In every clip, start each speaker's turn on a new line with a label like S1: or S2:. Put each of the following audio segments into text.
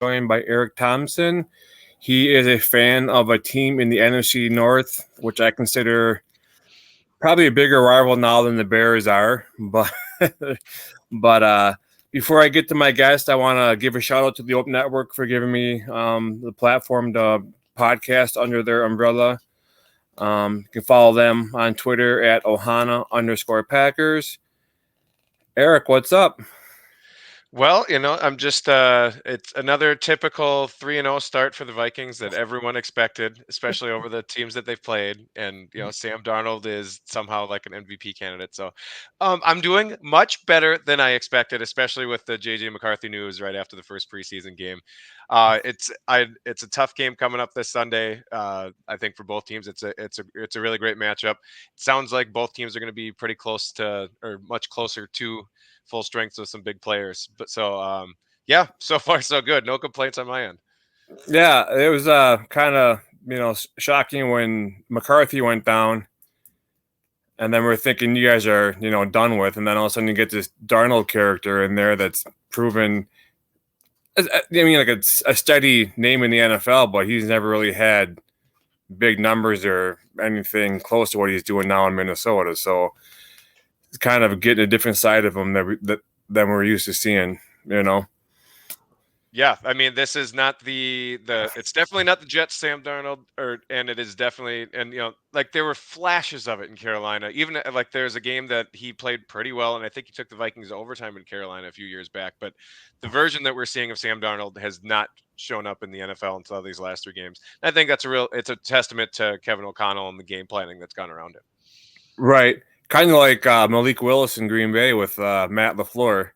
S1: joined by Eric Thompson. He is a fan of a team in the NFC North, which I consider probably a bigger rival now than the Bears are. But before I get to my guest, I want to give a shout out to the Open Network for giving me the platform to podcast under their umbrella. You can follow them on Twitter at Ohana_Packers. Eric, what's up?
S2: Well, I'm just it's another typical 3-0 start for the Vikings that everyone expected, especially over the teams that they've played. And, Sam Darnold is somehow like an MVP candidate. So I'm doing much better than I expected, especially with the JJ McCarthy news right after the first preseason game. It's a tough game coming up this Sunday. I think for both teams, it's a really great matchup. It sounds like both teams are going to be pretty close to, or much closer to, full strength with some big players. But yeah, so far so good. No complaints on my end.
S1: Yeah, it was kind of shocking when McCarthy went down, and then we're thinking you guys are done with, and then all of a sudden you get this Darnold character in there that's proven. I mean, like a steady name in the NFL, but he's never really had big numbers or anything close to what he's doing now in Minnesota. So it's kind of getting a different side of him than we're used to seeing,
S2: Yeah, I mean, this is not the it's definitely not the Jets, Sam Darnold, and it is definitely, and like there were flashes of it in Carolina. Even like there's a game that he played pretty well, and I think he took the Vikings to overtime in Carolina a few years back. But the version that we're seeing of Sam Darnold has not shown up in the NFL until these last 3 games. And I think it's a testament to Kevin O'Connell and the game planning that's gone around him.
S1: Right. Kind of like Malik Willis in Green Bay with Matt LaFleur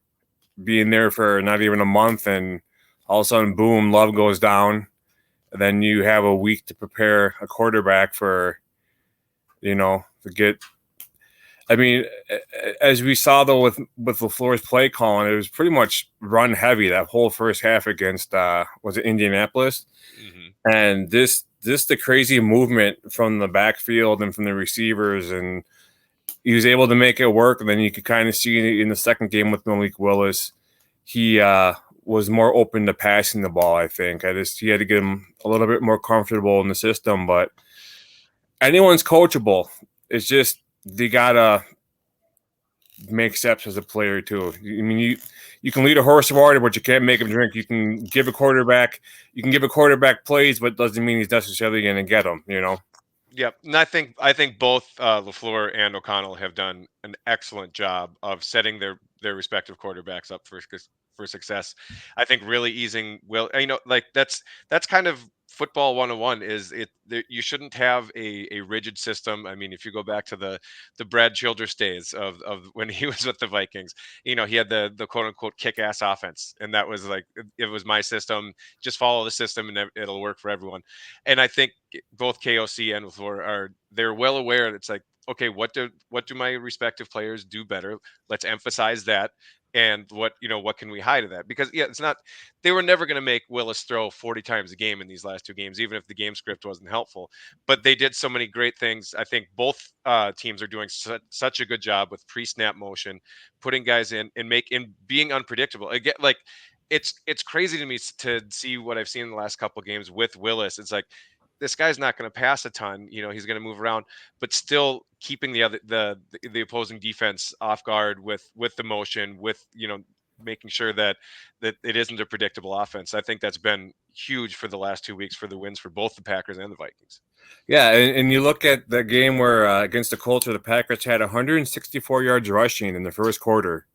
S1: being there for not even a month, and all of a sudden, boom, Love goes down. And then you have a week to prepare a quarterback for, to get. I mean, as we saw though with LaFleur's play calling, it was pretty much run heavy that whole first half against was it Indianapolis, and this the crazy movement from the backfield and from the receivers, and he was able to make it work. And then you could kind of see in the second game with Malik Willis, he was more open to passing the ball. I think he had to get him a little bit more comfortable in the system, but anyone's coachable. It's just they gotta make steps as a player too. I mean, you can lead a horse to water, but you can't make him drink. You can give a quarterback plays, but doesn't mean he's necessarily going to get them.
S2: Yep, and I think both LaFleur and O'Connell have done an excellent job of setting their respective quarterbacks up for success. I think really easing like that's kind of football 101. You shouldn't have a rigid system. I mean, if you go back to the Brad Childress days of when he was with the Vikings, he had the quote unquote kick-ass offense, and that was like, it was my system. Just follow the system and it'll work for everyone. And I think both KOC and LaFleur they're well aware that it's like, okay, what do my respective players do better? Let's emphasize that. And what can we hide of that? Because it's not, they were never going to make Willis throw 40 times a game in these last 2 games, even if the game script wasn't helpful. But they did so many great things. I think both teams are doing such a good job with pre-snap motion, putting guys in and being unpredictable. Again, like it's crazy to me to see what I've seen in the last couple of games with Willis. It's like, this guy's not going to pass a ton, he's going to move around, but still keeping the opposing defense off guard with the motion, with making sure that it isn't a predictable offense. I think that's been huge for the last 2 weeks for the wins for both the Packers and the Vikings.
S1: Yeah, and you look at the game where against the Colts, where the Packers had 164 yards rushing in the first quarter.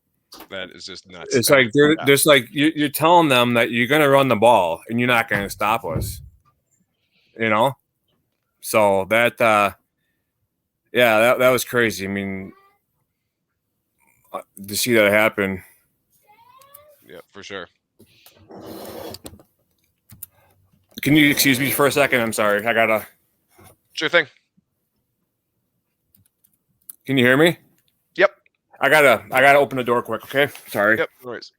S2: That is just nuts.
S1: It's like there's like you're telling them that you're going to run the ball and you're not going to stop us. So that that was crazy. I mean, to see that happen.
S2: Yeah, for sure.
S1: Can you excuse me for a second? I'm sorry. I gotta.
S2: Sure thing.
S1: Can you hear me?
S2: Yep.
S1: I gotta open the door quick. Okay. Sorry.
S2: Yep. No worries.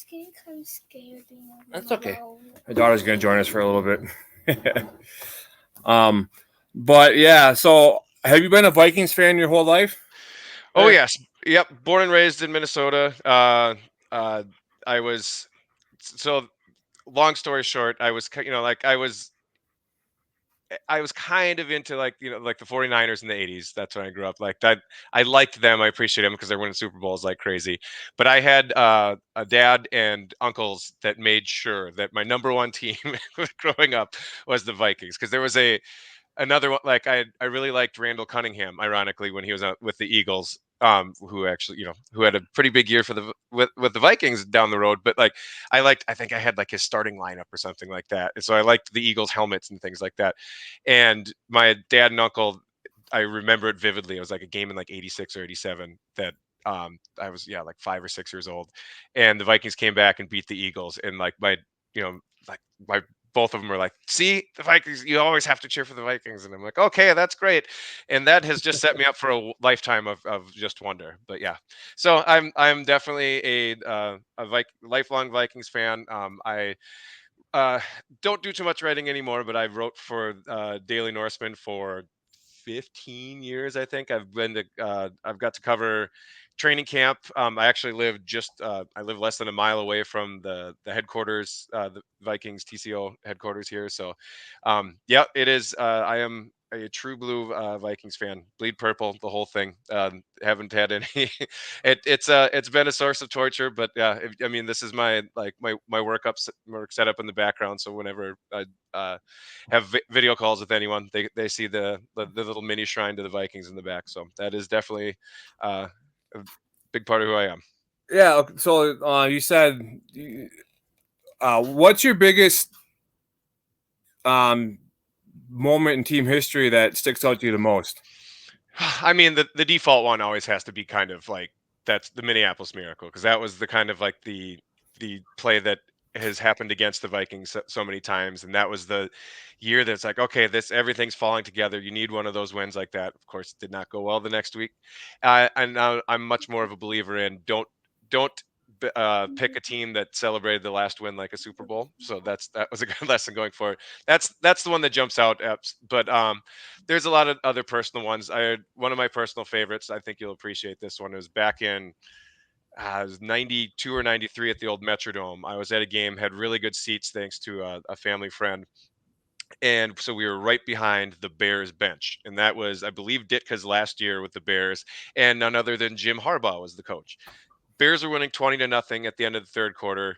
S3: Getting kind of scared.
S1: That's okay. My daughter's gonna join us for a little bit. But yeah, so Have you been a Vikings fan your whole life?
S2: Oh
S1: There?
S2: yes, yep. Born and raised in Minnesota. Uh, I was so. Long story short, I was like I was kind of into like like the 49ers in the 80s. That's when I grew up. Like that, I liked them. I appreciate them because they're winning Super Bowls like crazy. But I had a dad and uncles that made sure that my number one team growing up was the Vikings because there was another one. Like I really liked Randall Cunningham, ironically, when he was with the Eagles. Who actually, who had a pretty big year for the with the Vikings down the road. But like, I think I had like his starting lineup or something like that. And so I liked the Eagles helmets and things like that. And my dad and uncle, I remember it vividly. It was like a game in like '86 or '87 that I was like 5 or 6 years old, and the Vikings came back and beat the Eagles. And like like my both of them were like, "See, the Vikings, you always have to cheer for the Vikings." And I'm like, "Okay, that's great." And that has just set me up for a lifetime of just wonder. But yeah, so I'm definitely a lifelong Vikings fan. I uh, don't do too much writing anymore, but I wrote for Daily Norseman for 15 years, I think. I've got to cover training camp. I actually live I live less than a mile away from the headquarters, the Vikings TCO headquarters here. So, yeah, it is. I am a true blue Vikings fan, bleed purple, the whole thing. Haven't had any. It's been a source of torture, but yeah, I mean, this is my like my work setup in the background. So whenever I have video calls with anyone, they see the little mini shrine to the Vikings in the back. So that is definitely uh, a big part of who I am.
S1: Yeah. So you said, what's your biggest um, moment in team history that sticks out to you the most?
S2: I mean, the default one always has to be kind of like that's the Minneapolis Miracle because that was the kind of like the play that has happened against the Vikings so many times, and that was the year that's like, okay, this everything's falling together. You need one of those wins like that. Of course, it did not go well the next week, and now I'm much more of a believer in don't pick a team that celebrated the last win like a Super Bowl. So that was a good lesson going forward. That's the one that jumps out. But there's a lot of other personal ones. One of my personal favorites. I think you'll appreciate this one. It was back in it was 92 or 93 at the old Metrodome. I was at a game, had really good seats thanks to a family friend. And so we were right behind the Bears bench. And that was, I believe, Ditka's last year with the Bears. And none other than Jim Harbaugh was the coach. Bears are winning 20-0 at the end of the third quarter.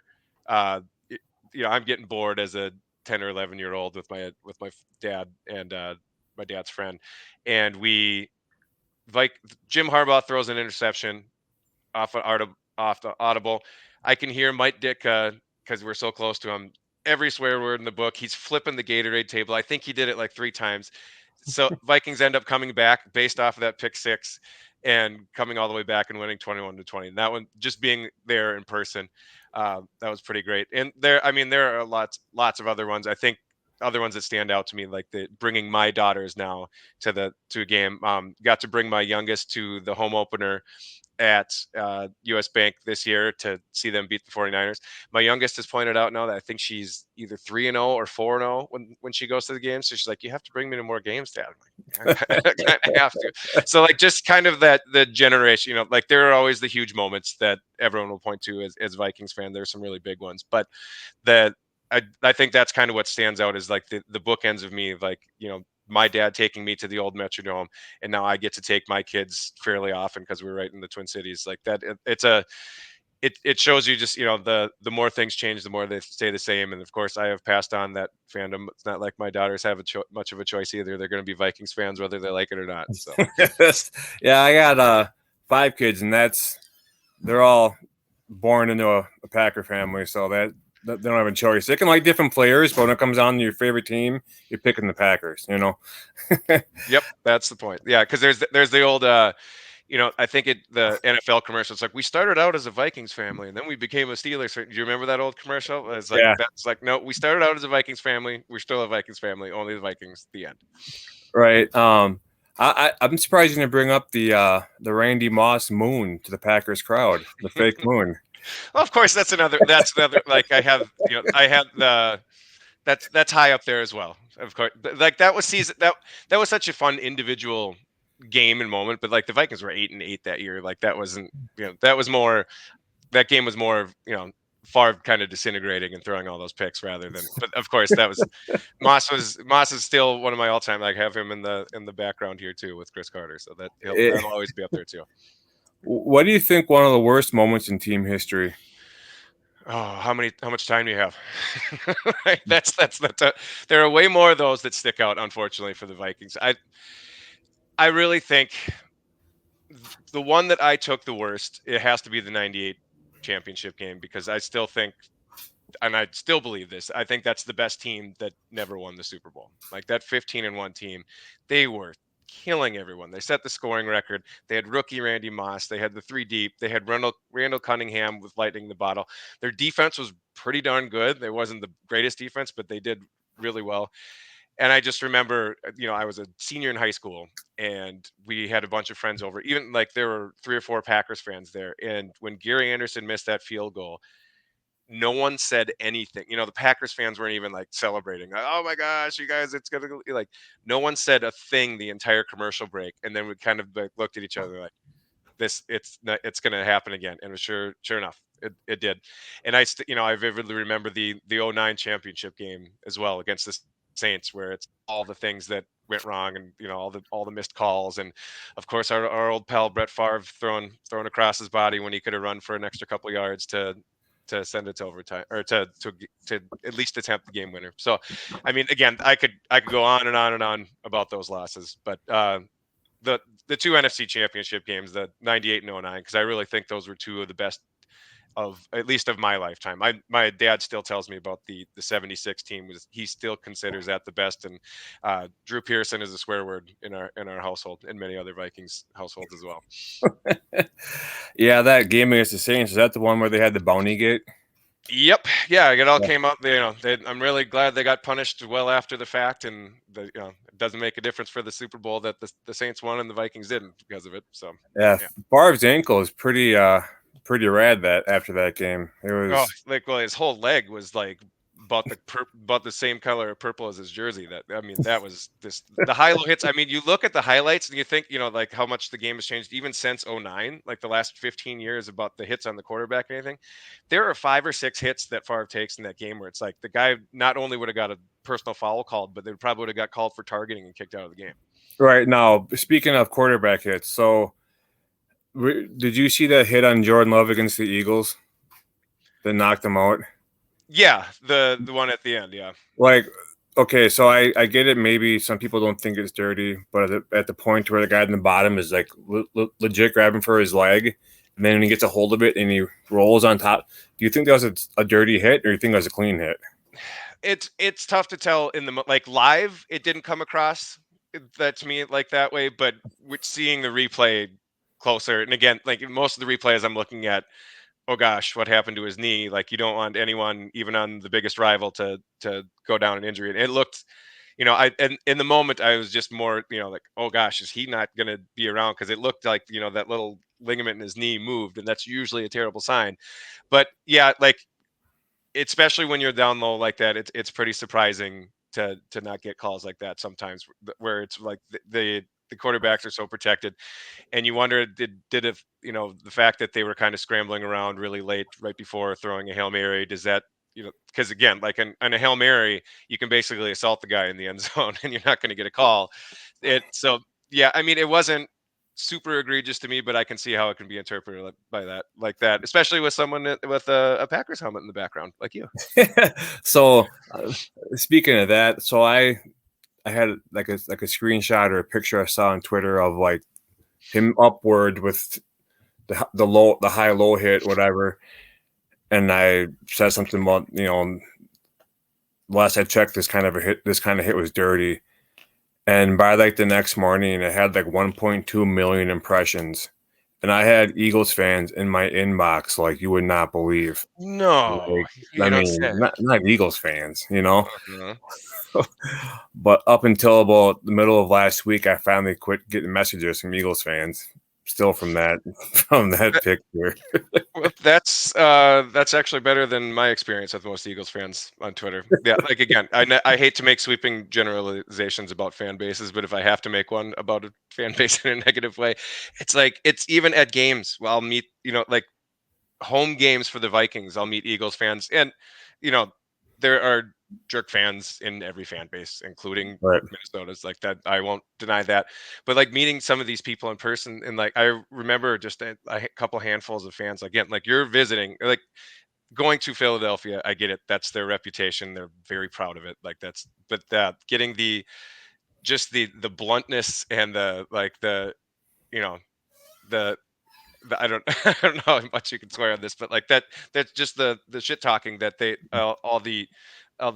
S2: Uh, it- I'm getting bored as a 10 or 11-year-old with my dad and my dad's friend. And like Jim Harbaugh throws an interception off the audible. I can hear Mike Ditka because we're so close to him. Every swear word in the book. He's flipping the Gatorade table. I think he did it like 3 times. So Vikings end up coming back based off of that pick six and coming all the way back and winning 21-20. And that one, just being there in person, that was pretty great. And I mean, there are lots of other ones. I think other ones that stand out to me, like bringing my daughters now to a game. Got to bring my youngest to the home opener at US Bank this year to see them beat the 49ers. My youngest has pointed out now that I think she's either 3-0 or 4-0 when she goes to the game. So she's like, "You have to bring me to more games, Dad." I'm like, I kind of have to. So like just kind of the generation, like there are always the huge moments that everyone will point to as Vikings fan. There's some really big ones, but that I think that's kind of what stands out is like the bookends of me, like, my dad taking me to the old Metrodome, and now I get to take my kids fairly often because we're right in the Twin Cities. Like that, it shows you just the more things change, the more they stay the same. And of course, I have passed on that fandom. It's not like my daughters have much of a choice either. They're going to be Vikings fans whether they like it or not. So
S1: Yeah, I got 5 kids, and they're all born into a Packer family, so that they don't have a choice. They can like different players, but when it comes on to your favorite team, you're picking the Packers.
S2: yep, that's the point. Yeah, because there's the old I think the NFL commercial. It's like we started out as a Vikings family and then we became a Steelers. Do you remember that old commercial? It's like
S1: Yeah,
S2: that's like no, we started out as a Vikings family. We're still a Vikings family. Only the Vikings. The end.
S1: right. I'm surprised you didn't bring up the Randy Moss moon to the Packers crowd, the fake moon.
S2: Well, of course, that's another. Like I have. I had the. That's high up there as well. Of course, like that was season that was such a fun individual game and moment, but like the Vikings were 8-8 that year. Like that wasn't, that was more, that game was more of, Favre kind of disintegrating and throwing all those picks rather than, but of course that was Moss is still one of my all-time. I have him in the background here too with Chris Carter. So that'll always be up there too.
S1: What do you think one of the worst moments in team history?
S2: Oh, how much time do you have? Right, that's there are way more of those that stick out, unfortunately, for the Vikings. I really think the one that I took the worst, it has to be the 98 championship game, because I still think, and I still believe this, I think that's the best team that never won the Super Bowl. Like that 15-1 team, they were killing everyone. They set the scoring record. They had rookie Randy Moss. They had the three deep. They had Randall Cunningham with lightning in the bottle. Their defense was pretty darn good. They wasn't the greatest defense, but they did really well. And I just remember, I was a senior in high school, and we had a bunch of friends over. Even like there were 3 or 4 Packers fans there. And when Gary Anderson missed that field goal, no one said anything. The Packers fans weren't even like celebrating. Like, oh my gosh, you guys, it's gonna go. Like, no one said a thing the entire commercial break, and then we kind of like looked at each other like, it's gonna happen again. And sure enough, it did. And I vividly remember the 09 championship game as well against the Saints, where it's all the things that went wrong, and all the missed calls, and of course our old pal Brett Favre throwing across his body when he could have run for an extra couple yards to send it to overtime, or to at least attempt the game winner. So, I mean, again, I could go on and on and on about those losses, but the 2 NFC championship games, the 98 and 09, because I really think those were 2 of the best of, at least of my lifetime. My dad still tells me about the 76 team. He still considers that the best, and Drew Pearson is a swear word in our household, and many other Vikings households as well.
S1: Yeah, that game against the Saints, is that the one where they had the bounty gate?
S2: Yep. Yeah, it all came up. I'm really glad they got punished well after the fact, and it doesn't make a difference for the Super Bowl that the Saints won and the Vikings didn't because of it. So
S1: yeah. Favre's ankle is pretty rad that after that game. It was
S2: his whole leg was like about the same color of purple as his jersey. That was the high-low hits. I mean, you look at the highlights and you think, like how much the game has changed even since 09, like the last 15 years, about the hits on the quarterback and anything. There are 5 or 6 hits that Favre takes in that game where it's like the guy not only would have got a personal foul called, but they probably would have got called for targeting and kicked out of the game.
S1: Right. Now, speaking of quarterback hits, so did you see that hit on Jordan Love against the Eagles that knocked him out?
S2: Yeah, the one at the end, yeah.
S1: Like, okay, so I get it. Maybe some people don't think it's dirty, but at the point where the guy in the bottom is like legit grabbing for his leg, and then when he gets a hold of it and he rolls on top, do you think that was a dirty hit, or do you think that was a clean hit?
S2: It's tough to tell in the like live. It didn't come across that to me like that way, but with seeing the replay closer, and again, like most of the replays I'm looking at, oh gosh, what happened to his knee? Like, you don't want anyone, even on the biggest rival, to go down an injury. And it looked, and in the moment I was just more, like, oh gosh, is he not going to be around? Because it looked like, that little ligament in his knee moved, and that's usually a terrible sign. But yeah, like, especially when you're down low like that, it's pretty surprising to not get calls like that sometimes, where it's like the quarterbacks are so protected. And you wonder, did if the fact that they were kind of scrambling around really late, right before throwing a Hail Mary, does that, because again, like on a Hail Mary, you can basically assault the guy in the end zone and you're not going to get a call. So yeah, I mean, it wasn't super egregious to me, but I can see how it can be interpreted like that, especially with someone with a Packers helmet in the background like you.
S1: So speaking of that, so I had like a screenshot or a picture I saw on Twitter of like him upward with the high low hit, whatever, and I said something about, last I checked, this kind of hit was dirty. And by like the next morning, it had like 1.2 million impressions, and I had Eagles fans in my inbox like you would not believe.
S2: No,
S1: not Eagles fans,
S2: Uh-huh.
S1: But up until about the middle of last week, I finally quit getting messages from Eagles fans. still from that picture.
S2: Well, that's actually better than my experience with most Eagles fans on Twitter. Yeah, like again, I hate to make sweeping generalizations about fan bases, but if I have to make one about a fan base in a negative way, it's like it's even at games. Well, I'll meet like home games for the Vikings. I'll meet Eagles fans, and you know there are jerk fans in every fan base, including
S1: Right.
S2: Minnesota's. Like that, I won't deny that. But like meeting some of these people in person, and like I remember just a couple handfuls of fans. Again, like you're visiting, like going to Philadelphia. I get it. That's their reputation. They're very proud of it. Like that's, but getting the bluntness and the like you know the I don't I don't know how much you can swear on this, but like that's just the shit talking that they all the uh,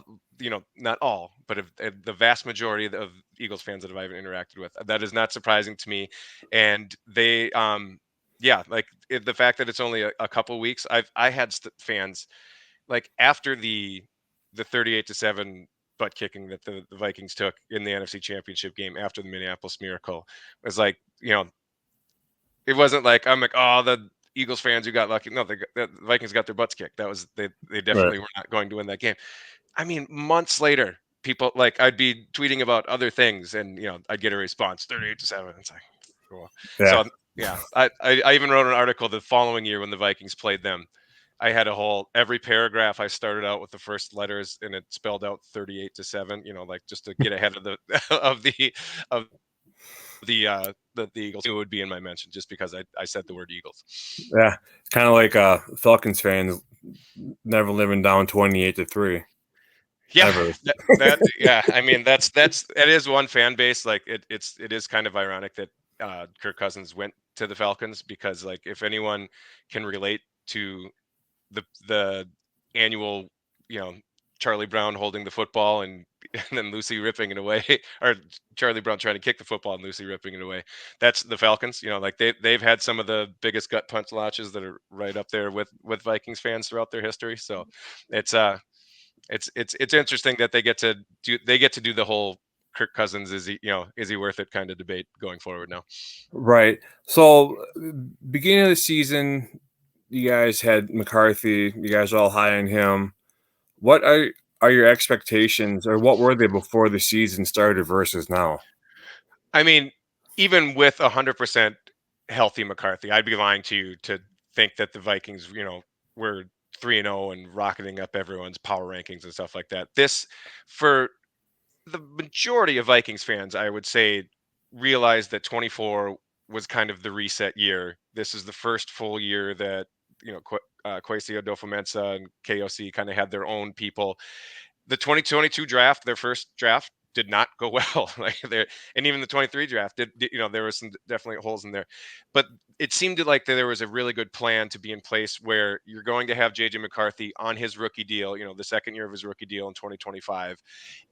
S2: not all, but the vast majority of Eagles fans that I've interacted with, that is not surprising to me. And they yeah, like the fact that it's only a couple weeks. I had fans like after the 38-7 butt kicking that the Vikings took in the NFC Championship game after the Minneapolis Miracle. It was like, it wasn't like I'm like, oh, the Eagles fans who got lucky. No, the Vikings got their butts kicked. That was they
S1: Right.
S2: definitely were not going to win that game. I mean, months later, people like I'd be tweeting about other things, and I'd get a response, 38-7. It's like, cool.
S1: Yeah.
S2: So yeah, I even wrote an article the following year when the Vikings played them. I had every paragraph I started out with the first letters, and it spelled out 38-7. Like just to get ahead of the of the Eagles. It would be in my mention just because I said the word Eagles.
S1: Yeah. It's kind of like Falcons fans never living down 28-3.
S2: Yeah,
S1: Ever.
S2: yeah. I mean, it is one fan base. Like it is kind of ironic that Kirk Cousins went to the Falcons because like if anyone can relate to the annual, Charlie Brown holding the football and then Lucy ripping it away, or Charlie Brown trying to kick the football and Lucy ripping it away. That's the Falcons. Like they've had some of the biggest gut punch launches that are right up there with Vikings fans throughout their history. So it's it's interesting that they get to do the whole Kirk Cousins is he worth it kind of debate going forward now.
S1: Right. So beginning of the season, you guys had McCarthy. You guys are all high on him. What are your expectations, or what were they before the season started versus now?
S2: I mean, even with 100% healthy McCarthy, I'd be lying to you to think that the Vikings, were 3-0 and rocketing up everyone's power rankings and stuff like that. This, for the majority of Vikings fans, I would say, realized that 24 was kind of the reset year. This is the first full year that, Kwesi Adofo-Mensah and KOC kind of had their own people. The 2022 draft, their first draft, did not go well. Like there, and even the 23 draft there was some definitely holes in there, but it seemed like there was a really good plan to be in place where you're going to have JJ McCarthy on his rookie deal, the second year of his rookie deal in 2025,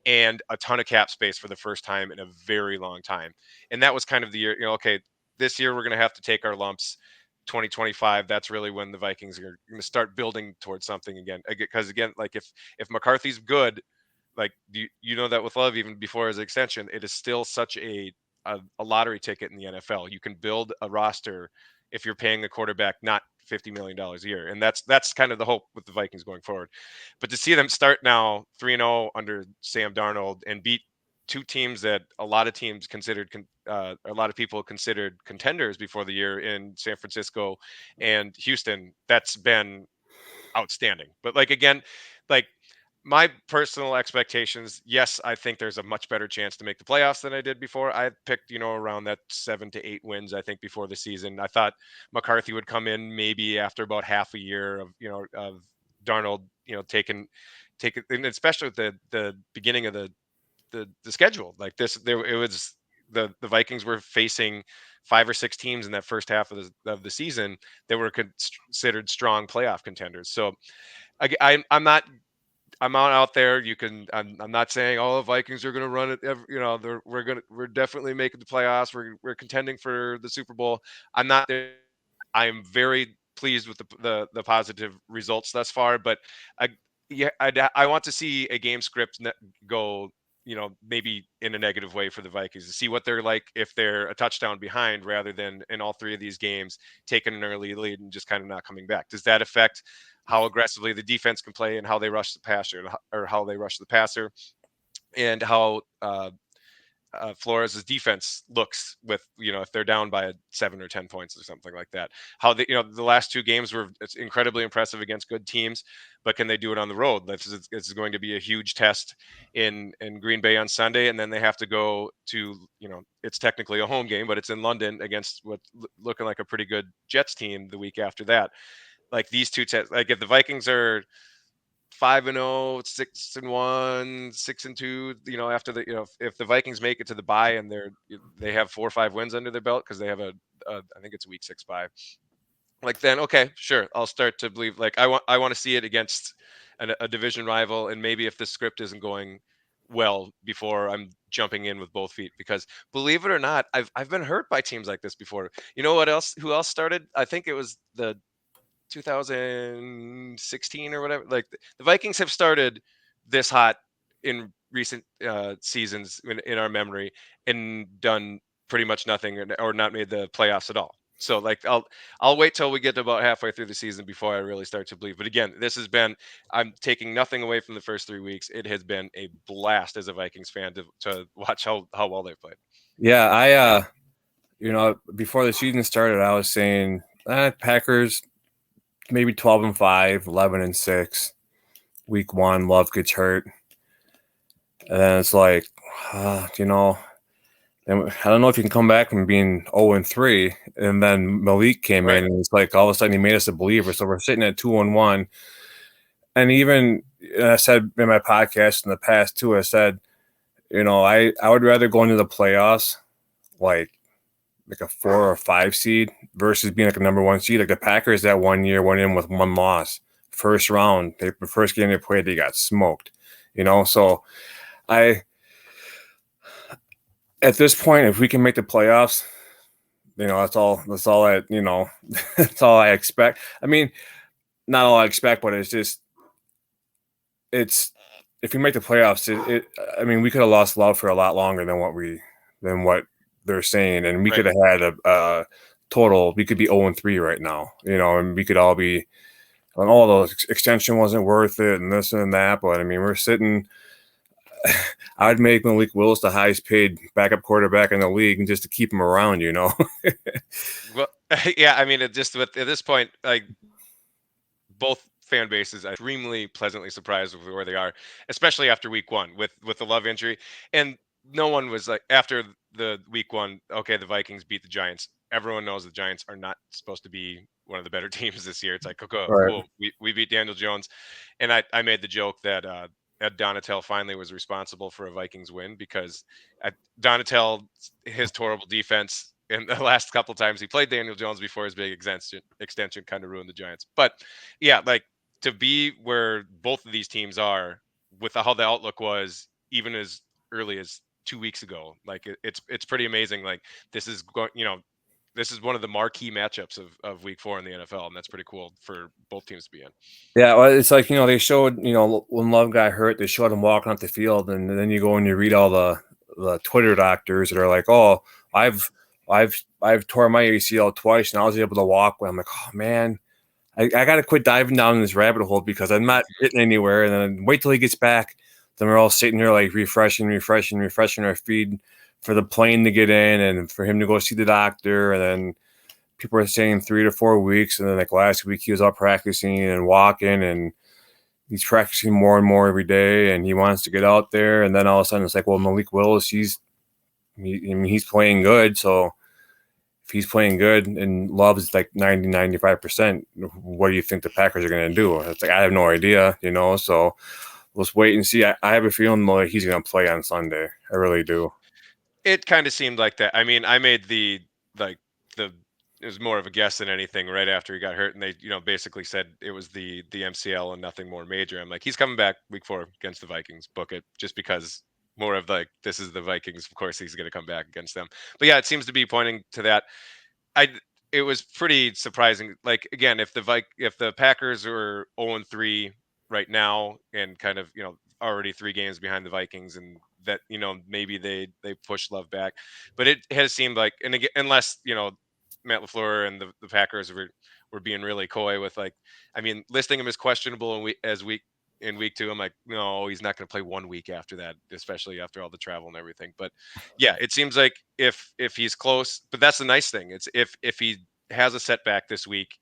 S2: and a ton of cap space for the first time in a very long time. And that was kind of the year, okay, this year we're going to have to take our lumps. 2025, that's really when the Vikings are going to start building towards something again. Because again, like if McCarthy's good, like that with Love, even before his extension, it is still such a lottery ticket in the NFL. You can build a roster if you're paying the quarterback not $50 million a year, and that's kind of the hope with the Vikings going forward. But to see them start now 3-0 under Sam Darnold and beat two teams that a lot of teams considered a lot of people considered contenders before the year in San Francisco and Houston, that's been outstanding. But like again, like my personal expectations, yes, I think there's a much better chance to make the playoffs than I did before. I picked, around that 7 to 8 wins, I think, before the season. I thought McCarthy would come in maybe after about half a year of Darnold, take it, and especially with the beginning of the schedule. Like it was the Vikings were facing 5 or 6 teams in that first half of the season that were considered strong playoff contenders. So I'm not out there. I'm not saying all the Vikings are going to run it. We're definitely making the playoffs. We're contending for the Super Bowl. I'm not there. I'm very pleased with the positive results thus far, but I want to see a game script go maybe in a negative way for the Vikings, to see what they're like if they're a touchdown behind rather than in all three of these games taking an early lead and just kind of not coming back. Does that affect how aggressively the defense can play and how they rush the passer, or how they rush the passer, and how Flores' defense looks with, if they're down by 7 or 10 points or something like that? How the last two games were incredibly impressive against good teams, but can they do it on the road? This is going to be a huge test in Green Bay on Sunday, and then they have to go to, it's technically a home game, but it's in London against what looking like a pretty good Jets team the week after that. Like these two tests, like if the Vikings are 5-0, 6-1, 6-2. After the if the Vikings make it to the bye and they have 4 or 5 wins under their belt because they have I think it's a week 6 bye. Like then, okay, sure, I'll start to believe. Like I want to see it against a division rival, and maybe if the script isn't going well before I'm jumping in with both feet, because believe it or not, I've been hurt by teams like this before. You know what else? Who else started? I think it was the 2016 or whatever. Like the Vikings have started this hot in recent seasons in our memory, and done pretty much nothing, or not made the playoffs at all. So like I'll wait till we get to about halfway through the season before I really start to believe. But again, I'm taking nothing away from the first 3 weeks. It has been a blast as a Vikings fan to watch how well they've played.
S1: Yeah, I before the season started, I was saying Packers maybe 12-5, 11-6. Week 1, Love gets hurt, and then it's like, and I don't know if you can come back from being 0-3, and then Malik came in, and it's like all of a sudden he made us a believer. So we're sitting at 2-1, and even I said in my podcast in the past too, I said, I would rather go into the playoffs like a 4 or 5 seed versus being like a number 1 seed. Like the Packers that 1 year went in with 1 loss, first round. The first game they played, they got smoked. So at this point, if we can make the playoffs, that's all that, that's all I expect. I mean, not all I expect, but it's if we make the playoffs, I mean, we could have lost Love for a lot longer than what they're saying, and we could have had a total. We could be 0-3 right now, and we could all be, and all the extension wasn't worth it, and this and that. But I mean, we're sitting. I would make Malik Willis the highest paid backup quarterback in the league, and just to keep him around,
S2: Well, yeah, I mean, at this point, like both fan bases are extremely pleasantly surprised with where they are, especially after week 1 with the Love injury. And no one was like, after the week 1, okay, the Vikings beat the Giants. Everyone knows the Giants are not supposed to be one of the better teams this year. It's like, okay, cool, we beat Daniel Jones. And I made the joke that Ed Donatel finally was responsible for a Vikings win, because Donatel, his horrible defense in the last couple times he played Daniel Jones before his big extension kind of ruined the Giants. But yeah, like to be where both of these teams are with how the outlook was even as early as 2 weeks ago, like it's pretty amazing. Like this is going, this is one of the marquee matchups of week 4 in the NFL, and that's pretty cool for both teams to be in.
S1: Yeah, well, it's like, they showed, when Love got hurt, they showed him walking off the field, and then you go and you read all the Twitter doctors that are like, oh, I've tore my ACL twice and I was able to walk. I'm like, oh man, I got to quit diving down in this rabbit hole because I'm not getting anywhere. And then wait till he gets back. Then we're all sitting here like refreshing our feed for the plane to get in and for him to go see the doctor. And then people are saying 3 to 4 weeks. And then like last week he was out practicing and walking, and he's practicing more and more every day, and he wants to get out there. And then all of a sudden it's like, well, Malik Willis, he's playing good. So if he's playing good and Love is like 90-95%, what do you think the Packers are going to do? It's like, I have no idea, so let's wait and see. I have a feeling like he's going to play on Sunday. I really do.
S2: It kind of seemed like that. I mean, I made it was more of a guess than anything right after he got hurt, and they, basically said it was the MCL and nothing more major. I'm like, he's coming back week 4 against the Vikings. Book it, just because more of like, this is the Vikings. Of course, he's going to come back against them. But yeah, it seems to be pointing to that. It was pretty surprising. Like again, if the Packers are 0-3 right now, and kind of, already 3 games behind the Vikings, and that maybe they push Love back, but it has seemed like, and again, unless Matt LaFleur and the Packers were being really coy with, like, I mean, listing him as questionable in week 2. I'm like, no, he's not going to play 1 week after that, especially after all the travel and everything. But yeah, it seems like if he's close, but that's the nice thing. It's if he has a setback this week,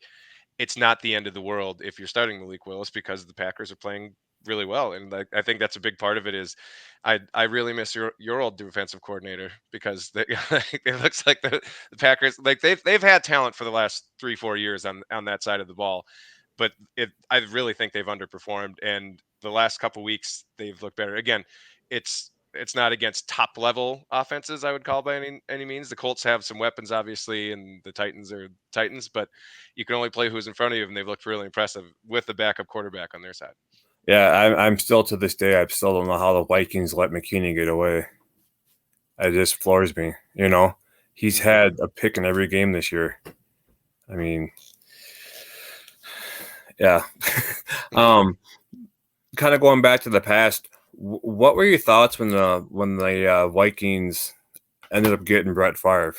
S2: it's not the end of the world if you're starting Malik Willis, because the Packers are playing really well, and like, I think that's a big part of it. Is I really miss your old defensive coordinator, because it looks like the Packers, like, they've had talent for the last 3-4 years on that side of the ball, but I really think they've underperformed, and the last couple weeks they've looked better. Again, it's not against top level offenses, I would call, by any means. The Colts have some weapons, obviously, and the Titans are Titans, but you can only play who's in front of you, and they've looked really impressive with the backup quarterback on their side.
S1: Yeah, I'm still, to this day, I still don't know how the Vikings let McKinney get away. It just floors me. He's had a pick in every game this year. I mean, yeah. Kind of going back to the past, what were your thoughts when the Vikings ended up getting Brett Favre?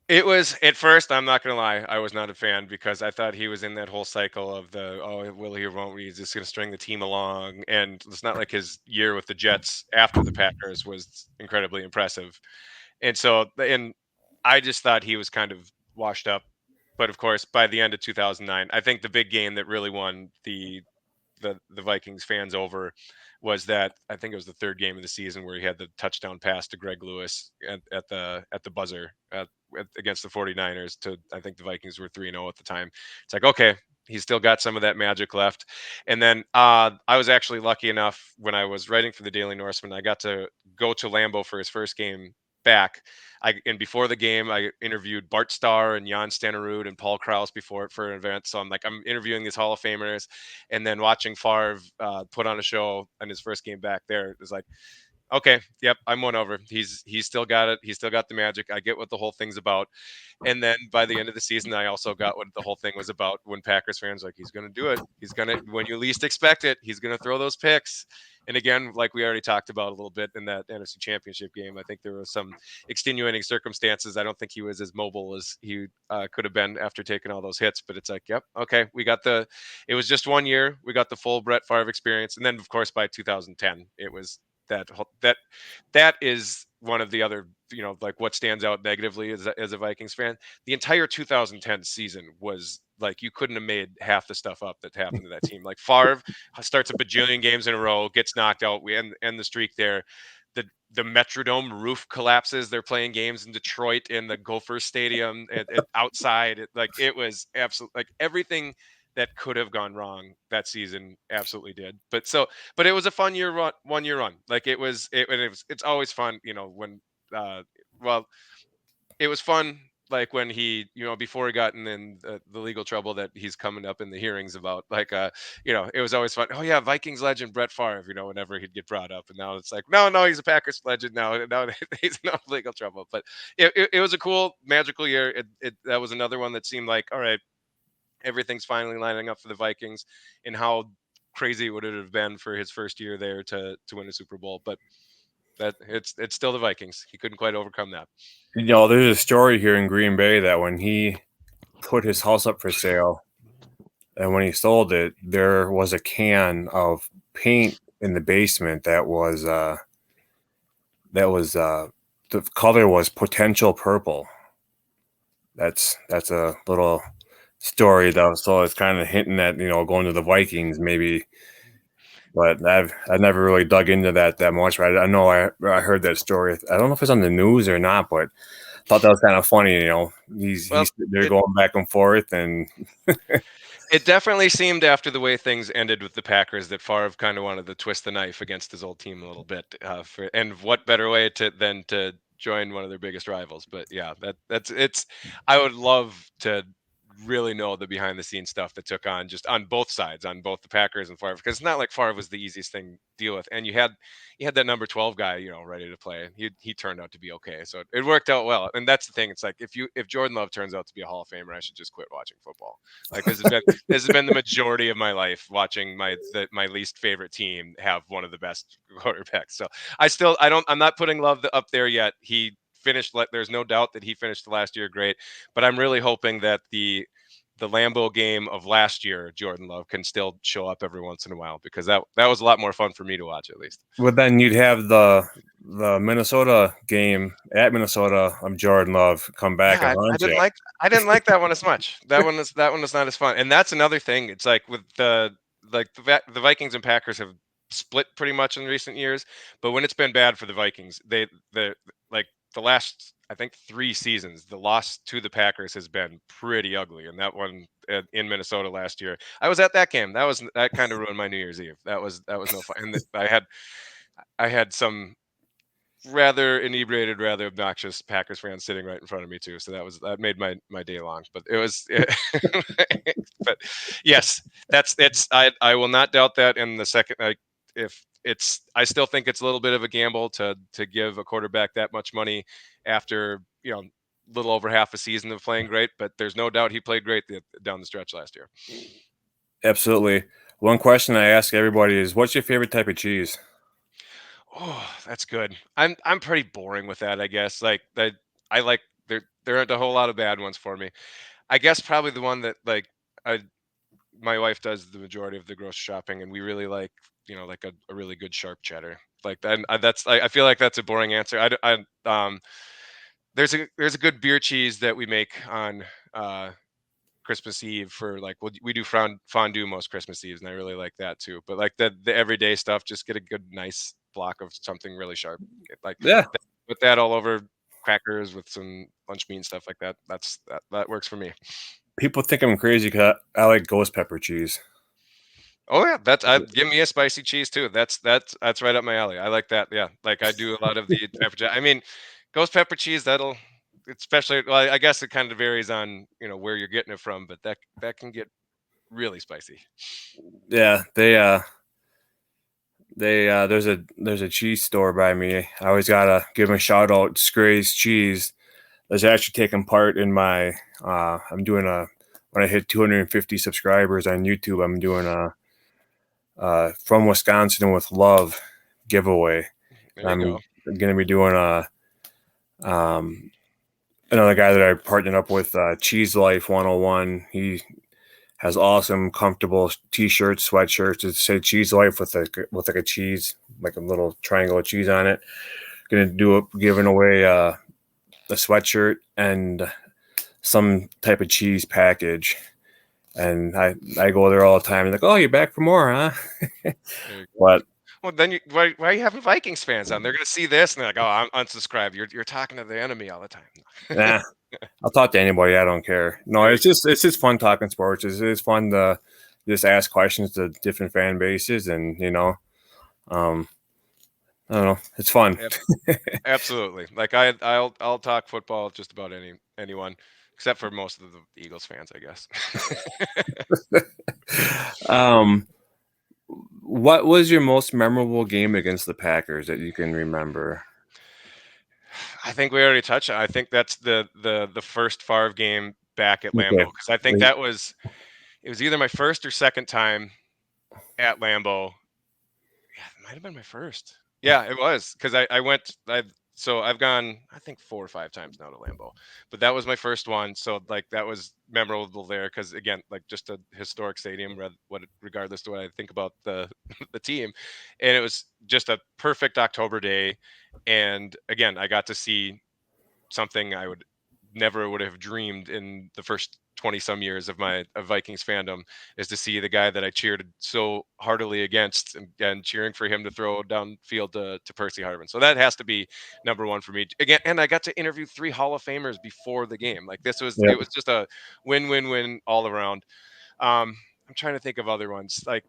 S2: It was, at first, I'm not gonna lie, I was not a fan, because I thought he was in that whole cycle of will he or won't he? He's just gonna string the team along, and it's not like his year with the Jets after the Packers was incredibly impressive. And I just thought he was kind of washed up. But of course, by the end of 2009, I think the big game that really won the Vikings fans over was that, I think it was the third game of the season, where he had the touchdown pass to Greg Lewis at the buzzer against the 49ers. To, I think the Vikings were 3-0 at the time. It's like, okay, he's still got some of that magic left. And then I was actually lucky enough, when I was writing for the Daily Norseman, I got to go to Lambeau for his first game back. And before the game, I interviewed Bart Starr and Jan Stenerud and Paul Krause before it for an event. So I'm interviewing these Hall of Famers, and then watching Favre put on a show on his first game back there. It was like, okay, yep, I'm won over. He's still got it. He's still got the magic. I get what the whole thing's about. And then by the end of the season, I also got what the whole thing was about, when Packers fans like, he's going to do it. He's going to, when you least expect it, he's going to throw those picks. And again, like we already talked about a little bit in that NFC Championship game, I think there were some extenuating circumstances. I don't think he was as mobile as he could have been after taking all those hits. But it's like, yep, okay, it was just 1 year. We got the full Brett Favre experience. And then, of course, by 2010, it was that is one of the other, like, what stands out negatively as a Vikings fan. The entire 2010 season was like, you couldn't have made half the stuff up that happened to that team. Like, Favre starts a bajillion games in a row, gets knocked out, we end the streak there. The Metrodome roof collapses. They're playing games in Detroit in the Gophers Stadium outside. It was absolutely, like, everything that could have gone wrong that season absolutely did. But it was a fun year run, 1 year run. Like, it's always fun, when well, it was fun, like, when he, before he got in the legal trouble that he's coming up in the hearings about, like, it was always fun. Oh yeah, Vikings legend Brett Favre, whenever he'd get brought up. And now it's like, no, he's a Packers legend now. Now he's in legal trouble. But it was a cool, magical year. That was another one that seemed like, all right, everything's finally lining up for the Vikings. And how crazy would it have been for his first year there to win a Super Bowl? But that it's still the Vikings. He couldn't quite overcome that.
S1: There's a story here in Green Bay that when he put his house up for sale, and when he sold it, there was a can of paint in the basement that was the color was potential purple. That's a little story though, so it's kind of hinting at going to the Vikings maybe. But I've never really dug into that much. Right? I know I heard that story. I don't know if it's on the news or not, but I thought that was kind of funny. They're going back and forth, and
S2: it definitely seemed, after the way things ended with the Packers, that Favre kind of wanted to twist the knife against his old team a little bit. And what better way than to join one of their biggest rivals? But yeah, that's it's. I would love to really know the behind the scenes stuff that took on just on both sides, on both the Packers and Favre, because it's not like Favre was the easiest thing to deal with, and you had that number 12 guy, ready to play. He turned out to be okay, so it worked out well. And that's the thing. It's like if Jordan Love turns out to be a Hall of Famer, I should just quit watching football. Like this has been the majority of my life watching my least favorite team have one of the best quarterbacks. So I'm not putting Love up there yet. He finished. There's no doubt that he finished the last year great, but I'm really hoping that the Lambeau game of last year, Jordan Love can still show up every once in a while, because that was a lot more fun for me to watch, at least.
S1: Well, then you'd have the Minnesota game at Minnesota of Jordan Love come back
S2: Yeah,
S1: and
S2: I
S1: haunt
S2: didn't
S1: you.
S2: like I didn't like that one as much. That one was not as fun. And that's another thing. It's like with the Vikings and Packers have split pretty much in recent years, but when it's been bad for the Vikings, like the last, I think, 3 seasons, the loss to the Packers has been pretty ugly. And that one in Minnesota last year, I was at that game. That kind of ruined my New Year's Eve. That was no fun. And I had some rather inebriated, rather obnoxious Packers fans sitting right in front of me too. So that made my day long. But it was, but yes, it's I will not doubt that. In the second, if it's, I still think it's a little bit of a gamble to give a quarterback that much money after little over half a season of playing great. But there's no doubt he played great down the stretch last year.
S1: Absolutely. One question I ask everybody is, what's your favorite type of cheese?
S2: Oh, that's good. I'm pretty boring with that, I guess. Like that, I like there aren't a whole lot of bad ones for me. I guess probably the one that, like, I my wife does the majority of the grocery shopping, and we really like, like a really good sharp cheddar. Like that, I feel like that's a boring answer. There's a good beer cheese that we make on Christmas Eve for, like, we do fondue most Christmas Eves, and I really like that too. But like the everyday stuff, just get a good nice block of something really sharp, like
S1: Yeah.
S2: put that all over crackers with some lunch meat and stuff like that. That works for me.
S1: People think I'm crazy because I like ghost pepper cheese.
S2: Oh yeah, give me a spicy cheese too. That's right up my alley. I like that. Yeah, like I do a lot of the pepper. I mean, ghost pepper cheese. Especially. Well, I guess it kind of varies on where you're getting it from, but that can get really spicy.
S1: Yeah, there's a cheese store by me. I always gotta give them a shout out. Scray's Cheese. That's actually taking part in my. I'm doing when I hit 250 subscribers on YouTube. I'm doing a from Wisconsin with Love giveaway.
S2: There you
S1: I'm
S2: go.
S1: gonna be doing um another guy that I partnered up with, Cheese Life 101. He has awesome, comfortable t-shirts, sweatshirts that say Cheese Life with like a cheese, like a little triangle of cheese on it. Gonna do it, giving away a sweatshirt and some type of cheese package. And I go there all the time. And like, oh, you're back for more, huh?
S2: There you go.
S1: But
S2: Well, then why are you having Vikings fans on? They're gonna see this and they're like, "Oh, I'm unsubscribed. You're talking to the enemy all the time."
S1: nah, I'll talk to anybody. I don't care. No,
S2: There you
S1: it's just fun talking sports. It's fun to just ask questions to different fan bases, and um, I don't know. It's fun.
S2: go. Absolutely. Like I'll talk football with just about anyone, except for most of the Eagles fans, I guess.
S1: um, what was your most memorable game against the Packers that you can remember?
S2: I think we already touched on. I think that's the first Favre game back at
S1: Okay.
S2: Lambeau, because I think it was either my first or second time at Lambeau. Yeah, it might have been my first. Yeah, it was, because I went. I've gone, I think, 4 or 5 times now to Lambeau, but that was my first one. So like that was memorable there, because again, like, just a historic stadium, regardless to what I think about the the team, and it was just a perfect October day, and again, I got to see something I would have dreamed in the first 20 some years of my Vikings fandom, is to see the guy that I cheered so heartily against, and cheering for him to throw downfield to Percy Harvin. So that has to be number one for me. Again, and I got to interview 3 Hall of Famers before the game. Like,
S1: Yeah.
S2: it was just a win-win-win all around. I'm trying to think of other ones. Like,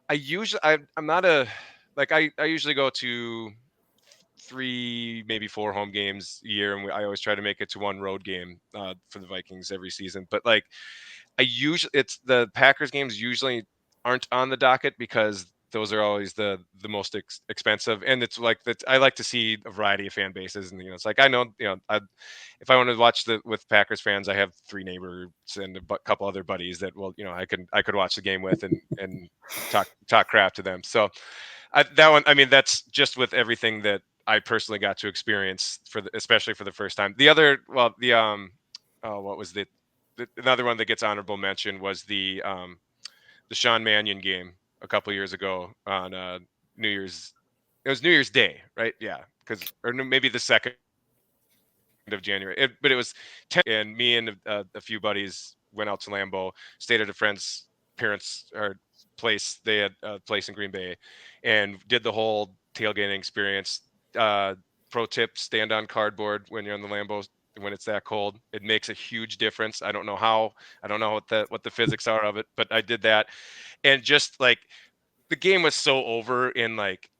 S2: I'm not a, like, I usually go to 3, maybe 4 home games a year, and I always try to make it to one road game for the Vikings every season. But like it's the Packers games usually aren't on the docket because those are always the most expensive, and it's like that. I like to see a variety of fan bases, and it's like I know if I want to watch with Packers fans, I have 3 neighbors and a couple other buddies that I could watch the game with and talk crap to them. So that one, I mean, that's just with everything that I personally got to experience especially for the first time. The other, well, what was another one that gets honorable mention was the Sean Mannion game a couple years ago on New Year's. It was New Year's Day, right? Yeah, or maybe the 2nd of January. But it was 10, and me and a few buddies went out to Lambeau, stayed at a friend's parents' or place. They had a place in Green Bay, and did the whole tailgating experience. Pro tip: stand on cardboard when you're on the Lambeau when it's that cold. It makes a huge difference. I don't know how. I don't know what the physics are of it, but I did that, and just like the game was so over in like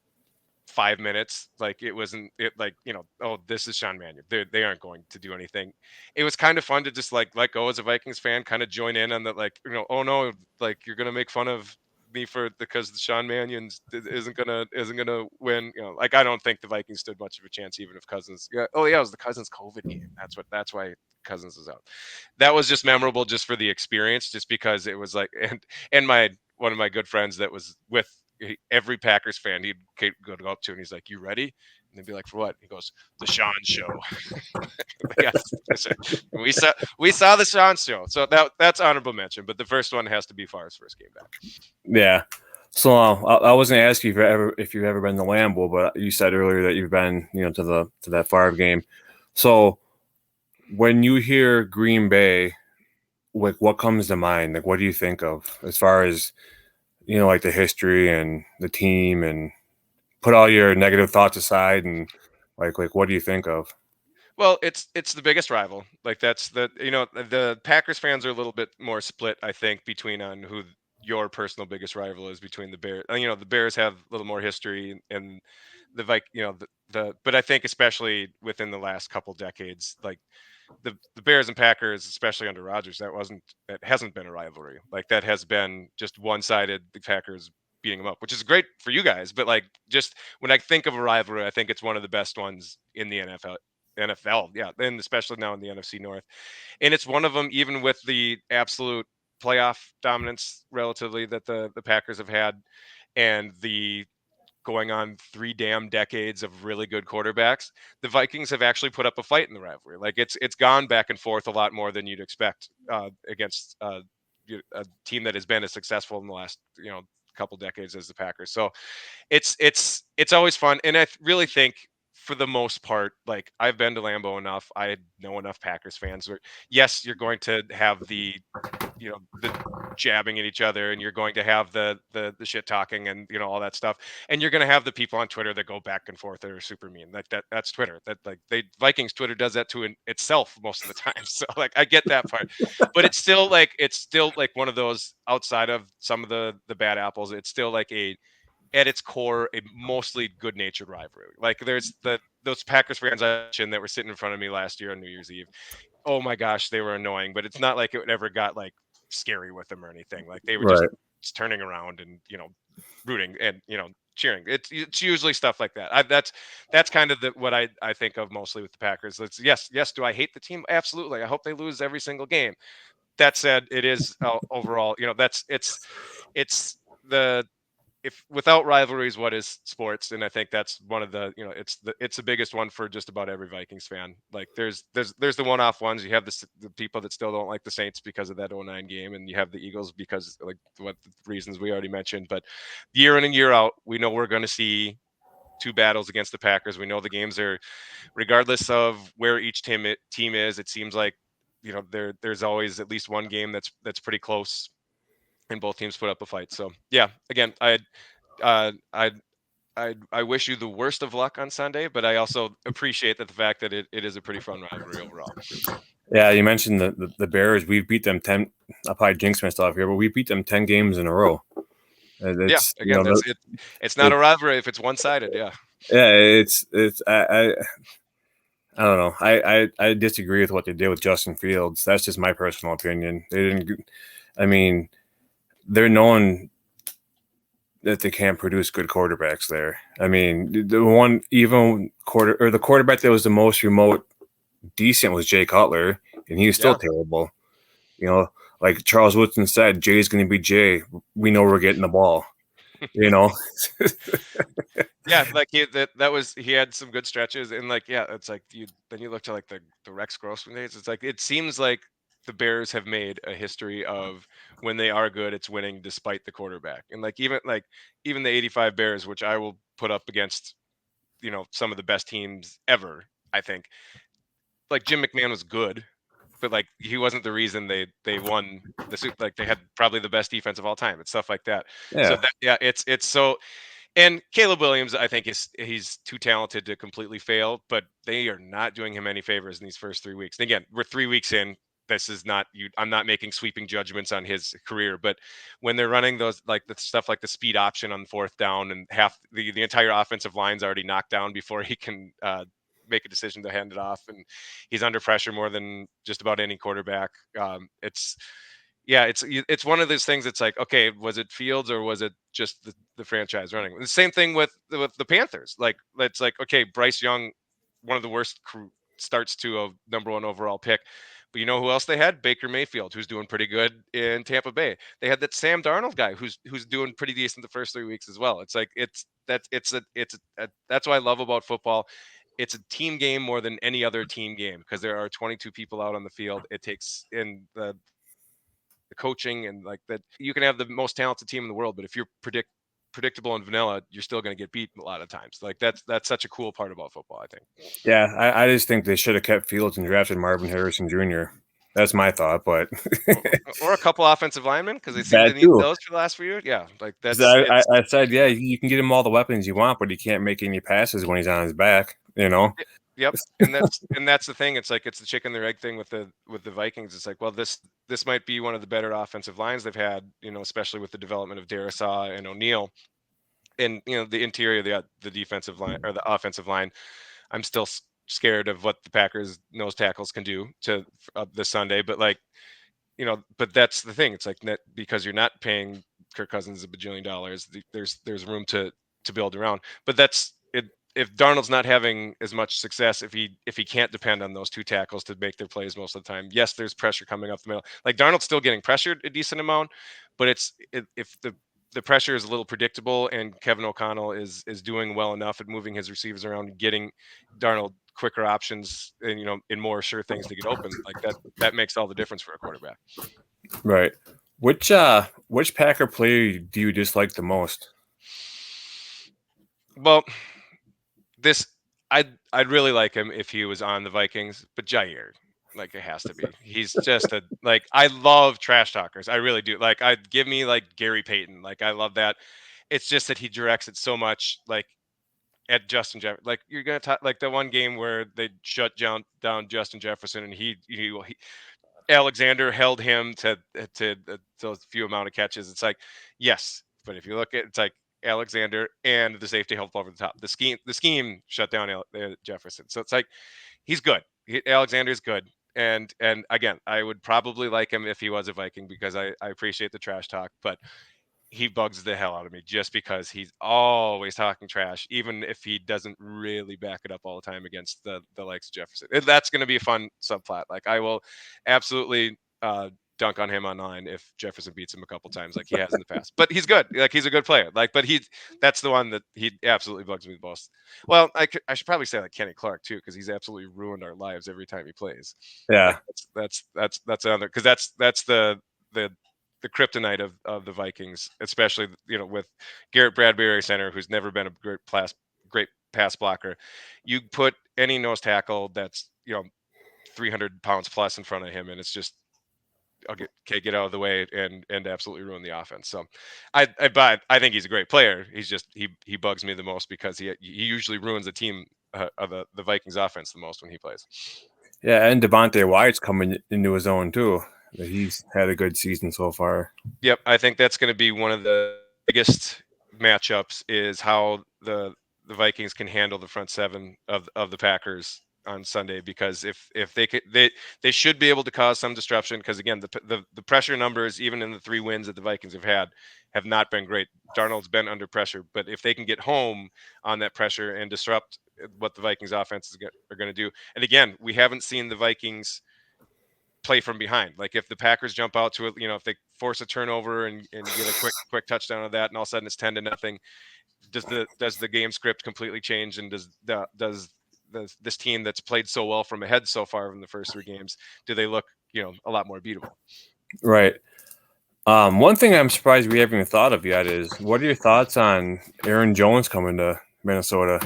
S2: 5 minutes. Like it wasn't it like, oh, this is Sean Mannion. They aren't going to do anything. It was kind of fun to just like let go as a Vikings fan, kind of join in on that, like, oh no, like you're gonna make fun of me because the Sean Mannions isn't gonna win. Like I don't think the Vikings stood much of a chance, even if Cousins. Yeah, oh yeah, it was the Cousins COVID game. That's why Cousins is out. That was just memorable just for the experience, just because it was like, and one of my good friends that was with every Packers fan, he'd go up to and he's like, "You ready?" And they'd be like, "For what?" He goes, "The Sean Show." Yes, we saw the Sean Show, so that's honorable mention. But the first one has to be Favre's first game back.
S1: Yeah. So I wasn't asking if you've ever been to Lambeau, but you said earlier that you've been to that Favre game. So when you hear Green Bay, like what comes to mind? Like what do you think of as far as like the history and the team, and put all your negative thoughts aside, and like what do you think of?
S2: Well, it's the biggest rival. Like that's the Packers fans are a little bit more split, I think, between on who your personal biggest rival is between the Bears. The Bears have a little more history, and but I think especially within the last couple decades, like the Bears and Packers, especially under Rodgers, that hasn't been a rivalry. Like that has been just one-sided, the Packers beating them up, which is great for you guys. But like just when I think of a rivalry, I think it's one of the best ones in the NFL. Yeah, and especially now in the NFC North. And it's one of them, even with the absolute playoff dominance relatively that the Packers have had, and the going on 3 damn decades of really good quarterbacks, the Vikings have actually put up a fight in the rivalry. Like it's gone back and forth a lot more than you'd expect against a team that has been as successful in the last couple decades as the Packers. So it's always fun, and I really think for the most part, like I've been to Lambeau enough, I know enough Packers fans where yes, you're going to have the the jabbing at each other, and you're going to have the shit talking and all that stuff, and you're going to have the people on Twitter that go back and forth that are super mean. That's Twitter. That like Vikings Twitter does that to itself most of the time. So like I get that part, but it's still like one of those, outside of some of the bad apples, it's still like at its core a mostly good-natured rivalry. Like there's those Packers fans I mentioned that were sitting in front of me last year on New Year's Eve. Oh my gosh, they were annoying, but it's not like it ever got like scary with them or anything. Like they were
S1: Right.
S2: just turning around and rooting and cheering. It's usually stuff like that. That's kind of what I think of mostly with the Packers. It's yes. Do I hate the team? Absolutely. I hope they lose every single game. That said, it is overall, it's the if without rivalries, what is sports? And I think that's one of the it's the biggest one for just about every Vikings fan. Like there's the one-off ones. You have the people that still don't like the Saints because of that 09 game, and you have the Eagles because like what the reasons we already mentioned. But year in and year out, we know we're going to see 2 battles against the Packers. We know the games are, regardless of where each team is, it seems like there's always at least one game that's pretty close, and both teams put up a fight. So yeah, again, I wish you the worst of luck on Sunday, but I also appreciate the fact that it is a pretty fun rivalry overall.
S1: Yeah, you mentioned the Bears. We beat them 10. I'll probably jinx myself here, but we beat them 10 games in a row. It's,
S2: yeah, again, it's not a rivalry if it's one-sided. Yeah.
S1: Yeah, I don't know. I disagree with what they did with Justin Fields. That's just my personal opinion. They didn't. I mean, they're known that they can't produce good quarterbacks there. I mean, the one even the quarterback that was the most remote decent was Jay Cutler, and he was still terrible. You know, like Charles Woodson said, Jay's going to be Jay. We know we're getting the ball. You know.
S2: Yeah, like he had some good stretches, and like it's like then you look to like the Rex Grossman days. It's like it seems like the Bears have made a history of when they are good, it's winning despite the quarterback, and even the '85 Bears, which I will put up against some of the best teams ever. I think like Jim McMahon was good, but like he wasn't the reason they won the Super. Like they had probably the best defense of all time and stuff like that. So
S1: Yeah.
S2: it's so. And Caleb Williams, I think he's too talented to completely fail, but they are not doing him any favors in these first 3 weeks. And again, we're 3 weeks in. This is not you. I'm not making sweeping judgments on his career, but when they're running those like the stuff like the speed option on fourth down and half the entire offensive line's already knocked down before he can make a decision to hand it off, and he's under pressure more than just about any quarterback. It's one of those things. It's like, okay, was it Fields or was it just the franchise running? The same thing with the Panthers. Like, it's like, okay, Bryce Young, one of the worst starts to a #1 overall pick. But you know who else they had? Baker Mayfield, who's doing pretty good in Tampa Bay. They had that Sam Darnold guy who's doing pretty decent the first 3 weeks as well. It's like that's what I love about football. It's a team game more than any other team game because there are 22 people out on the field. It takes in the coaching and like that. You can have the most talented team in the world, but if you're predictable and vanilla, you're still going to get beat a lot of times. Like that's such a cool part about football, I think.
S1: Yeah, I just think they should have kept Fields and drafted Marvin Harrison Jr. That's my thought, but
S2: or a couple offensive linemen because they seem
S1: that
S2: to need
S1: too.
S2: those for the last few years. Yeah, like that's.
S1: I said, yeah, you can get him all the weapons you want, but he can't make any passes when he's on his back. You know.
S2: Yep, and that's the thing. It's like it's the chicken and the egg thing with the Vikings. It's like, well, this might be one of the better offensive lines they've had, especially with the development of Darisaw and O'Neal, and the interior of the defensive line or the offensive line. I'm still scared of what the Packers nose tackles can do to this Sunday, but like, but that's the thing. It's like because you're not paying Kirk Cousins $1 bajillion. There's room to build around, but that's it. If Darnold's not having as much success, if he can't depend on those two tackles to make their plays most of the time, yes, there's pressure coming up the middle. Like Darnold's still getting pressured a decent amount, but if the pressure is a little predictable and Kevin O'Connell is doing well enough at moving his receivers around and getting Darnold quicker options and in more sure things to get open, like that makes all the difference for a quarterback.
S1: Right. Which Packer player do you dislike the most?
S2: Well, I'd really like him if he was on the Vikings, but Jair, like it has to be. He's just I love trash talkers. I really do. Like I'd give me like Gary Payton. Like I love that. It's just that he directs it so much like at Justin Jefferson. Like you're gonna talk like the one game where they shut down Justin Jefferson and he Alexander held him to those few amount of catches. It's like, yes, but if you look at it's like Alexander and the safety helped over the top. The scheme shut down Jefferson. So it's like he's good. Alexander's good. And again, I would probably like him if he was a Viking because I appreciate the trash talk, but he bugs the hell out of me just because he's always talking trash, even if he doesn't really back it up all the time against the likes of Jefferson. That's going to be a fun subplot. Like I will absolutely dunk on him online if Jefferson beats him a couple times, like he has in the past. But he's good. Like he's a good player. Like, but that's the one that he absolutely bugs me the most. Well, I should probably say like Kenny Clark too, because he's absolutely ruined our lives every time he plays.
S1: Yeah,
S2: like, that's another because that's the kryptonite of the Vikings, especially with Garrett Bradbury center, who's never been a great pass blocker. You put any nose tackle that's 300 pounds plus in front of him, and it's just get out of the way and absolutely ruin the offense. So I think he's a great player. He's just he bugs me the most because he usually ruins the team of the Vikings offense the most when he plays.
S1: Yeah, and Devontae Wyatt's coming into his own too. He's had a good season so far.
S2: Yep, I think that's going to be one of the biggest matchups is how the the Vikings can handle the front seven of the Packers on Sunday, because if they could, they should be able to cause some disruption, because again, the pressure numbers, even in the 3 wins that the Vikings have had, have not been great. Darnold's been under pressure, but if they can get home on that pressure and disrupt what the Vikings offense are going to do, and again, we haven't seen the Vikings play from behind. Like if the Packers jump out to it, if they force a turnover and get a quick touchdown of that, and all of a sudden it's 10-0, does the game script completely change, and does this team that's played so well from ahead so far in the first 3 games, do they look a lot more beatable?
S1: Right. One thing I'm surprised we haven't even thought of yet is, what are your thoughts on Aaron Jones coming to Minnesota?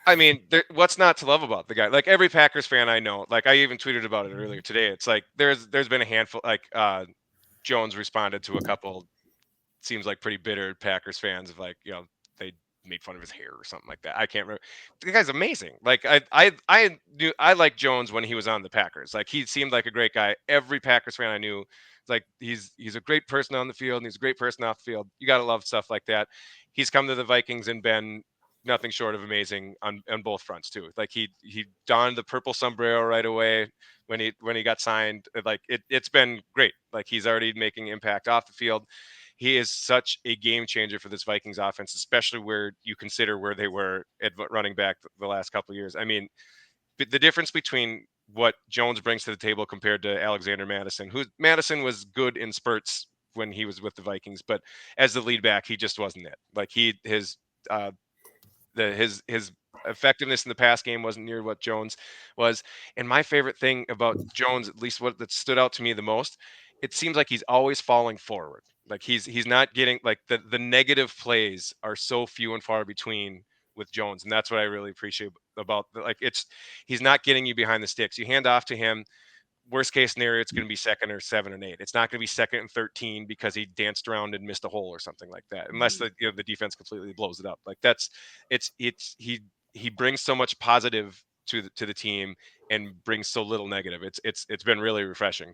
S2: I mean, what's not to love about the guy? Like every Packers fan I know, like I even tweeted about it earlier today. It's like there's been a handful, like Jones responded to a couple, seems like pretty bitter Packers fans of like, they made fun of his hair or something like that. I can't remember. The guy's amazing. Like I liked Jones when he was on the Packers. Like he seemed like a great guy. Every Packers fan I knew, like he's a great person on the field and he's a great person off the field. You got to love stuff like that. He's come to the Vikings and been nothing short of amazing on both fronts too. Like he donned the purple sombrero right away when he got signed. Like it's been great. Like he's already making impact off the field. He is such a game changer for this Vikings offense, especially where you consider where they were at running back the last couple of years. I mean, the difference between what Jones brings to the table compared to Alexander Madison, Madison was good in spurts when he was with the Vikings, but as the lead back, he just wasn't it. Like his effectiveness in the pass game wasn't near what Jones was. And my favorite thing about Jones, at least what that stood out to me the most, it seems like he's always falling forward. Like he's not getting, like the negative plays are so few and far between with Jones, and that's what I really appreciate about he's not getting you behind the sticks. You hand off to him, worst case scenario, it's going to be 2nd or 7 and 8. It's not going to be 2nd and 13 because he danced around and missed a hole or something like that, unless the defense completely blows it up. Like he brings so much positive to the team and brings so little negative. It's been really refreshing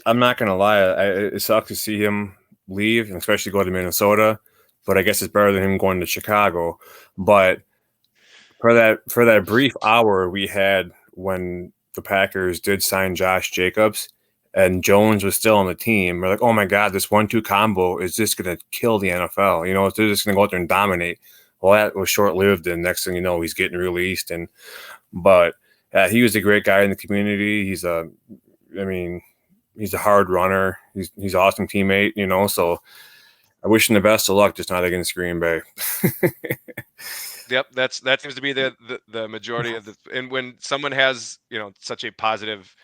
S1: I'm not gonna lie. It sucks to see him leave, and especially go to Minnesota. But I guess it's better than him going to Chicago. But for that brief hour we had when the Packers did sign Josh Jacobs and Jones was still on the team, we're like, oh my God, this 1-2 combo is just going to kill the NFL. They're just going to go out there and dominate. Well, that was short-lived, and next thing you know, he's getting released. But he was a great guy in the community. He's a hard runner. He's an awesome teammate, so I wish him the best of luck, just not against Green Bay.
S2: Yep, that seems to be the majority of and when someone has such a positive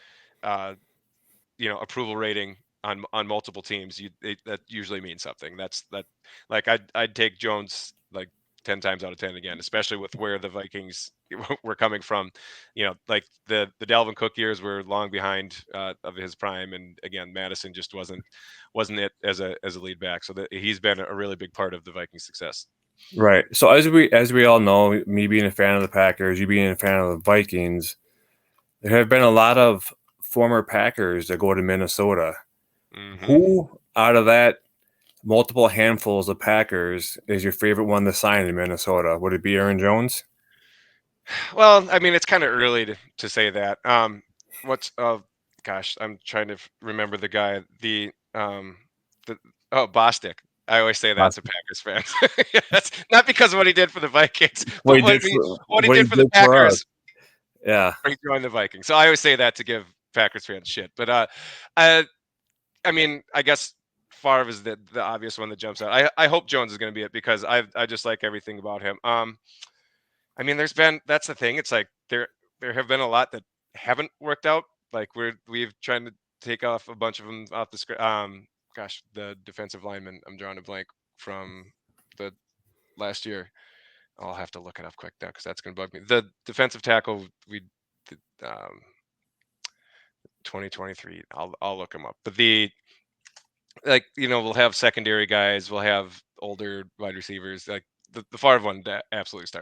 S2: approval rating on multiple teams, that usually means something. Like I'd take Jones like 10 times out of 10 again, especially with where the Vikings were coming from. Like the Dalvin Cook years were long behind of his prime, and again, Madison just wasn't it as a lead back. So that he's been a really big part of the Vikings' success.
S1: Right. So as we all know, me being a fan of the Packers, you being a fan of the Vikings, there have been a lot of former Packers that go to Minnesota. Mm-hmm. Who out of that multiple handfuls of Packers is your favorite one to sign in Minnesota? Would it be Aaron Jones?
S2: Well, I mean, it's kind of early to say that. Gosh, I'm trying to remember the guy. Bostic. I always say that to Packers fans. Yes, not because of what he did for the Vikings, but what he did for the Packers.
S1: Yeah,
S2: he joined the Vikings. So I always say that to give Packers fans shit. But I mean, I guess Favre is the obvious one that jumps out. I hope Jones is going to be it because I just like everything about him. I mean, that's the thing. It's like there have been a lot that haven't worked out. Like we've tried to take off a bunch of them off the script. Gosh, the defensive lineman, I'm drawing a blank from the last year. I'll have to look it up quick now because that's going to bug me. The defensive tackle we did, 2023. I'll look him up. But we'll have secondary guys. We'll have older wide receivers. Like the Favre one that absolutely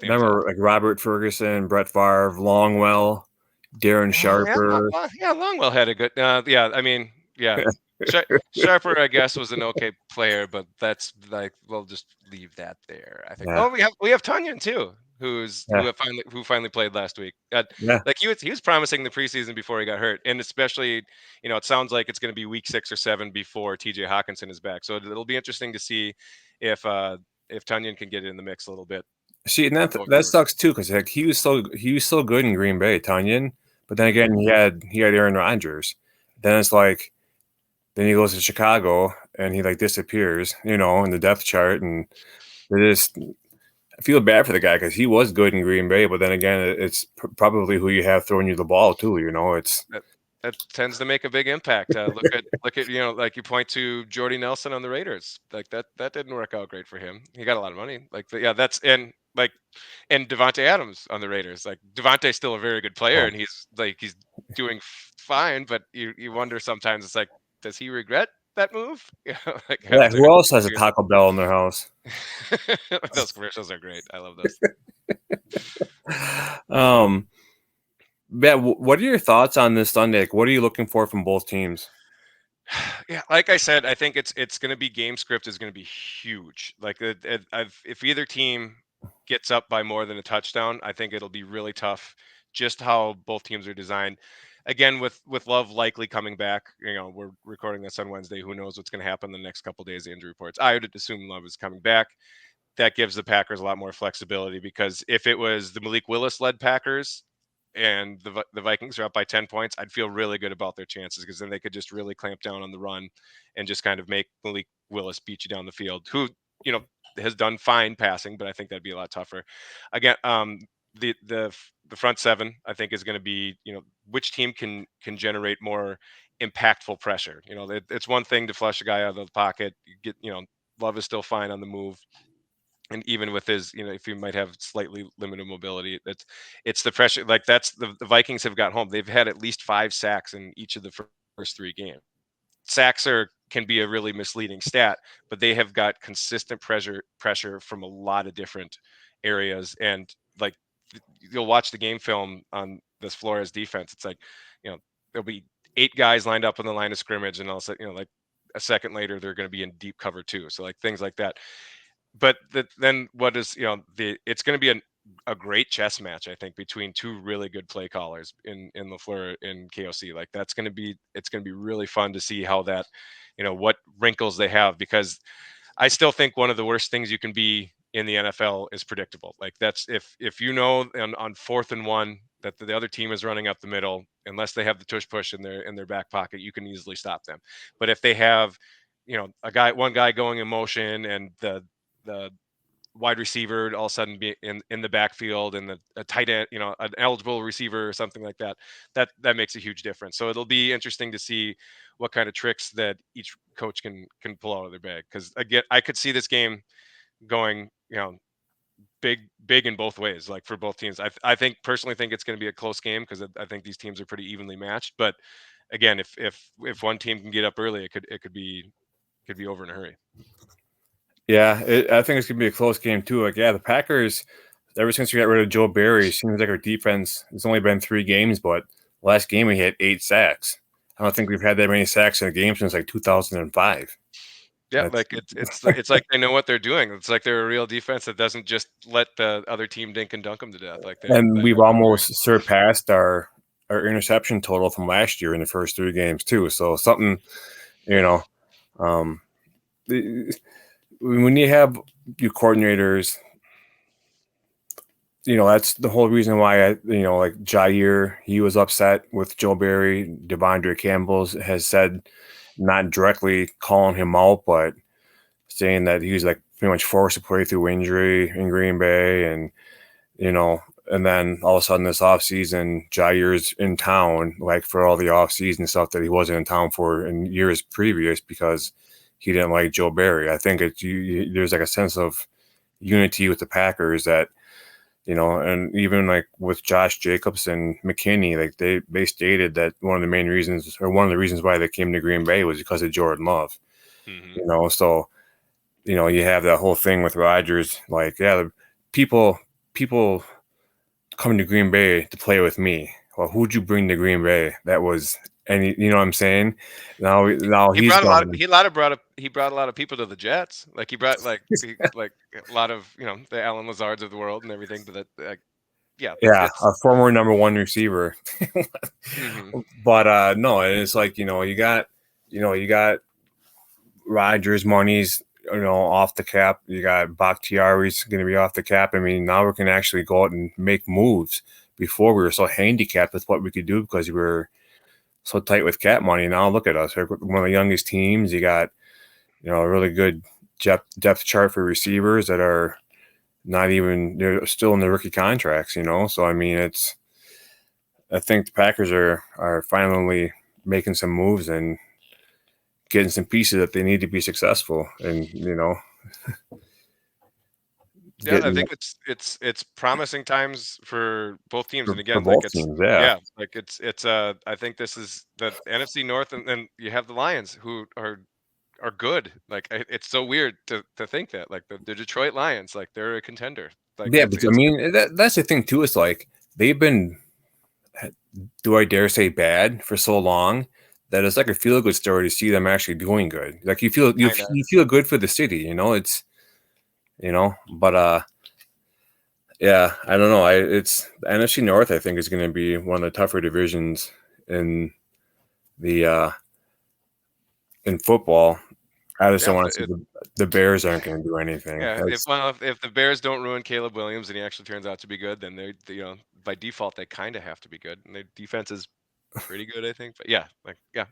S1: Remember, like Robert Ferguson, Brett Favre, Longwell, Darren Sharper.
S2: Yeah, Longwell had a good. I mean, yeah. Sharper, I guess, was an okay player, but that's like we'll just leave that there. I think.
S1: Yeah,
S2: Oh, we have Tunyon too, who
S1: yeah,
S2: finally played last week.
S1: yeah.
S2: Like he was promising the preseason before he got hurt, and especially it sounds like it's going to be week 6 or 7 before T.J. Hawkinson is back. So it'll be interesting to see if Tunyon can get in the mix a little bit.
S1: See, and
S2: Going
S1: that
S2: forward.
S1: sucks too, because like he was so good in Green Bay, Tunyon. But then again, he had Aaron Rodgers. Then it's like then he goes to Chicago and he like disappears, in the depth chart, and it just I feel bad for the guy because he was good in Green Bay. But then again, it's probably who you have throwing you the ball too. It's
S2: That tends to make a big impact. Look at like you point to Jordy Nelson on the Raiders. Like that didn't work out great for him. He got a lot of money. Yeah, that's and Devontae Adams on the Raiders. Like Devontae's still a very good player, and he's doing fine. But you wonder sometimes it's like, does he regret that move? Like
S1: yeah.
S2: after
S1: Who else has a
S2: years.
S1: Taco Bell in their house?
S2: Those commercials are great. I love those.
S1: Yeah. What are your thoughts on this Sunday? Like, what are you looking for from both teams?
S2: Yeah, like I said, I think it's going to be game script is going to be huge. Like if either team gets up by more than a touchdown, I think it'll be really tough. Just how both teams are designed. Again, with Love likely coming back, we're recording this on Wednesday. Who knows what's going to happen the next couple days? The injury reports. I would assume Love is coming back. That gives the Packers a lot more flexibility because if it was the Malik Willis led Packers and the Vikings are up by 10 points, I'd feel really good about their chances because then they could just really clamp down on the run and just kind of make Malik Willis beat you down the field, who, has done fine passing, but I think that'd be a lot tougher. Again, the front seven, I think, is going to be, which team can generate more impactful pressure. It's one thing to flush a guy out of the pocket. You get, Love is still fine on the move. And even with his, if he might have slightly limited mobility, it's the pressure. Like that's the Vikings have got home. They've had at least 5 sacks in each of the first 3 games. Sacks can be a really misleading stat, but they have got consistent pressure from a lot of different areas. And like you'll watch the game film on this Flores defense. It's like, there'll be 8 guys lined up on the line of scrimmage, and all like a second later they're going to be in deep cover 2. So like things like that. But then what is it's going to be a great chess match, I think, between 2 really good play callers in LaFleur and KOC. Like it's going to be really fun to see how that, what wrinkles they have, because I still think one of the worst things you can be in the NFL is predictable. Like that's if on 4th and 1 that the other team is running up the middle, unless they have the tush push in their back pocket, you can easily stop them. But if they have, one guy going in motion and the wide receiver all of a sudden be in the backfield, and a tight end, an eligible receiver or something like that, that makes a huge difference. So it'll be interesting to see what kind of tricks that each coach can pull out of their bag. Because again, I could see this game going, big in both ways, like for both teams. I personally think it's going to be a close game because I think these teams are pretty evenly matched. But again, if one team can get up early, it could be over in a hurry.
S1: Yeah, I think it's gonna be a close game too. Like, yeah, the Packers, ever since we got rid of Joe Barry, it seems like our defense. It's only been 3 games, but last game we had 8 sacks. I don't think we've had that many sacks in a game since like 2005.
S2: Yeah, like it's like they know what they're doing. It's like they're a real defense that doesn't just let the other team dink and dunk them to death. Like
S1: And we've almost surpassed our interception total from last year in the first 3 games too. So something, um, when you have your coordinators, that's the whole reason why like Jair, he was upset with Joe Barry. Devondre Campbell has said, not directly calling him out, but saying that he was like pretty much forced to play through injury in Green Bay, and and then all of a sudden this offseason, Jair's in town, like for all the offseason stuff that he wasn't in town for in years previous because he didn't like Joe Barry. I think there's like a sense of unity with the Packers that, and even like with Josh Jacobs and McKinney, like they stated that one of the reasons why they came to Green Bay was because of Jordan Love.
S2: Mm-hmm.
S1: So you have that whole thing with Rodgers, like, yeah, the people come to Green Bay to play with me. Well, who'd you bring to Green Bay? That was and you know what I'm saying. Now
S2: He
S1: he's
S2: brought a lot.
S1: gone.
S2: He brought a lot of people to the Jets. Like he brought like a lot of the Alan Lazards of the world and everything. But yeah,
S1: Yeah,
S2: it's
S1: a former number one receiver.
S2: mhm.
S1: But no, it's like you got Rodgers money's off the cap. You got Bakhtiari's going to be off the cap. I mean, now we can actually go out and make moves. Before we were so handicapped with what we could do because we were so tight with cap money. Now look at us. We're one of the youngest teams. You got a really good depth chart for receivers that are not even they're still in the rookie contracts. So I mean I think the Packers are finally making some moves and getting some pieces that they need to be successful, and
S2: Yeah, I
S1: getting
S2: think it's promising times for both teams. And
S1: for
S2: again, like
S1: both teams. Yeah,
S2: yeah, like it's I think this is the NFC North, and then you have the Lions who are good. Like it's so weird to think that like the Detroit Lions, like they're a contender. Like
S1: yeah.
S2: it's
S1: But I
S2: it's
S1: mean that's the thing too. It's like they've been, do I dare say, bad for so long that it's like a feel good story to see them actually doing good. Like
S2: kind of
S1: you feel good for the city. It's but yeah, I don't know. It's the NFC North. I think is going to be one of the tougher divisions in the in football. I just
S2: yeah.
S1: don't want to see the Bears aren't going to do anything.
S2: Yeah, if the Bears don't ruin Caleb Williams and he actually turns out to be good, then by default they kind of have to be good, and their defense is pretty good, I think. But yeah, like yeah,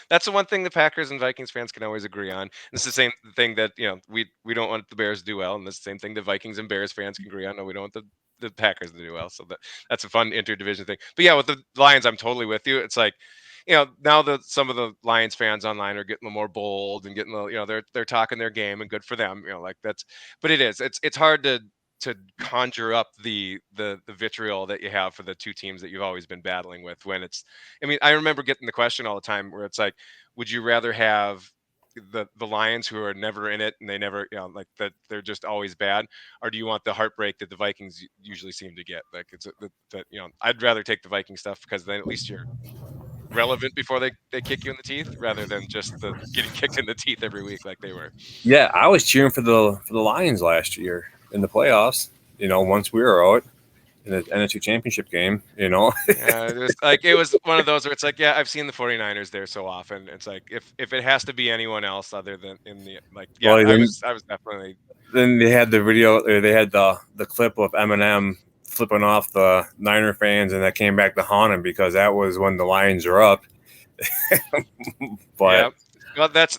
S2: that's the one thing the Packers and Vikings fans can always agree on. And it's the same thing that we don't want the Bears to do well, and it's the same thing the Vikings and Bears fans can agree on. No, we don't want the Packers to do well. So that's a fun interdivision thing. But yeah, with the Lions, I'm totally with you. It's like now that some of the Lions fans online are getting a little more bold and getting they're talking their game, and good for them. Like that's, but it's hard to conjure up the vitriol that you have for the two teams that you've always been battling with. When it's, I mean, I remember getting the question all the time where it's like, would you rather have the Lions who are never in it and they never like that they're just always bad, or do you want the heartbreak that the Vikings usually seem to get? Like it's that I'd rather take the Viking stuff because then at least you're relevant before they kick you in the teeth rather than just the getting kicked in the teeth every week like they were.
S1: Yeah, I was cheering for the Lions last year in the playoffs. Once we were out in the NFC Championship game.
S2: Yeah, it was one of those where it's like, yeah, I've seen the 49ers there so often. It's like if it has to be anyone else other than in the like, yeah,
S1: Well,
S2: I was definitely
S1: then they had the video, or they had the clip of Eminem flipping off the Niner fans, and that came back to haunt him because that was when the Lions are up. But
S2: yeah. Well, that's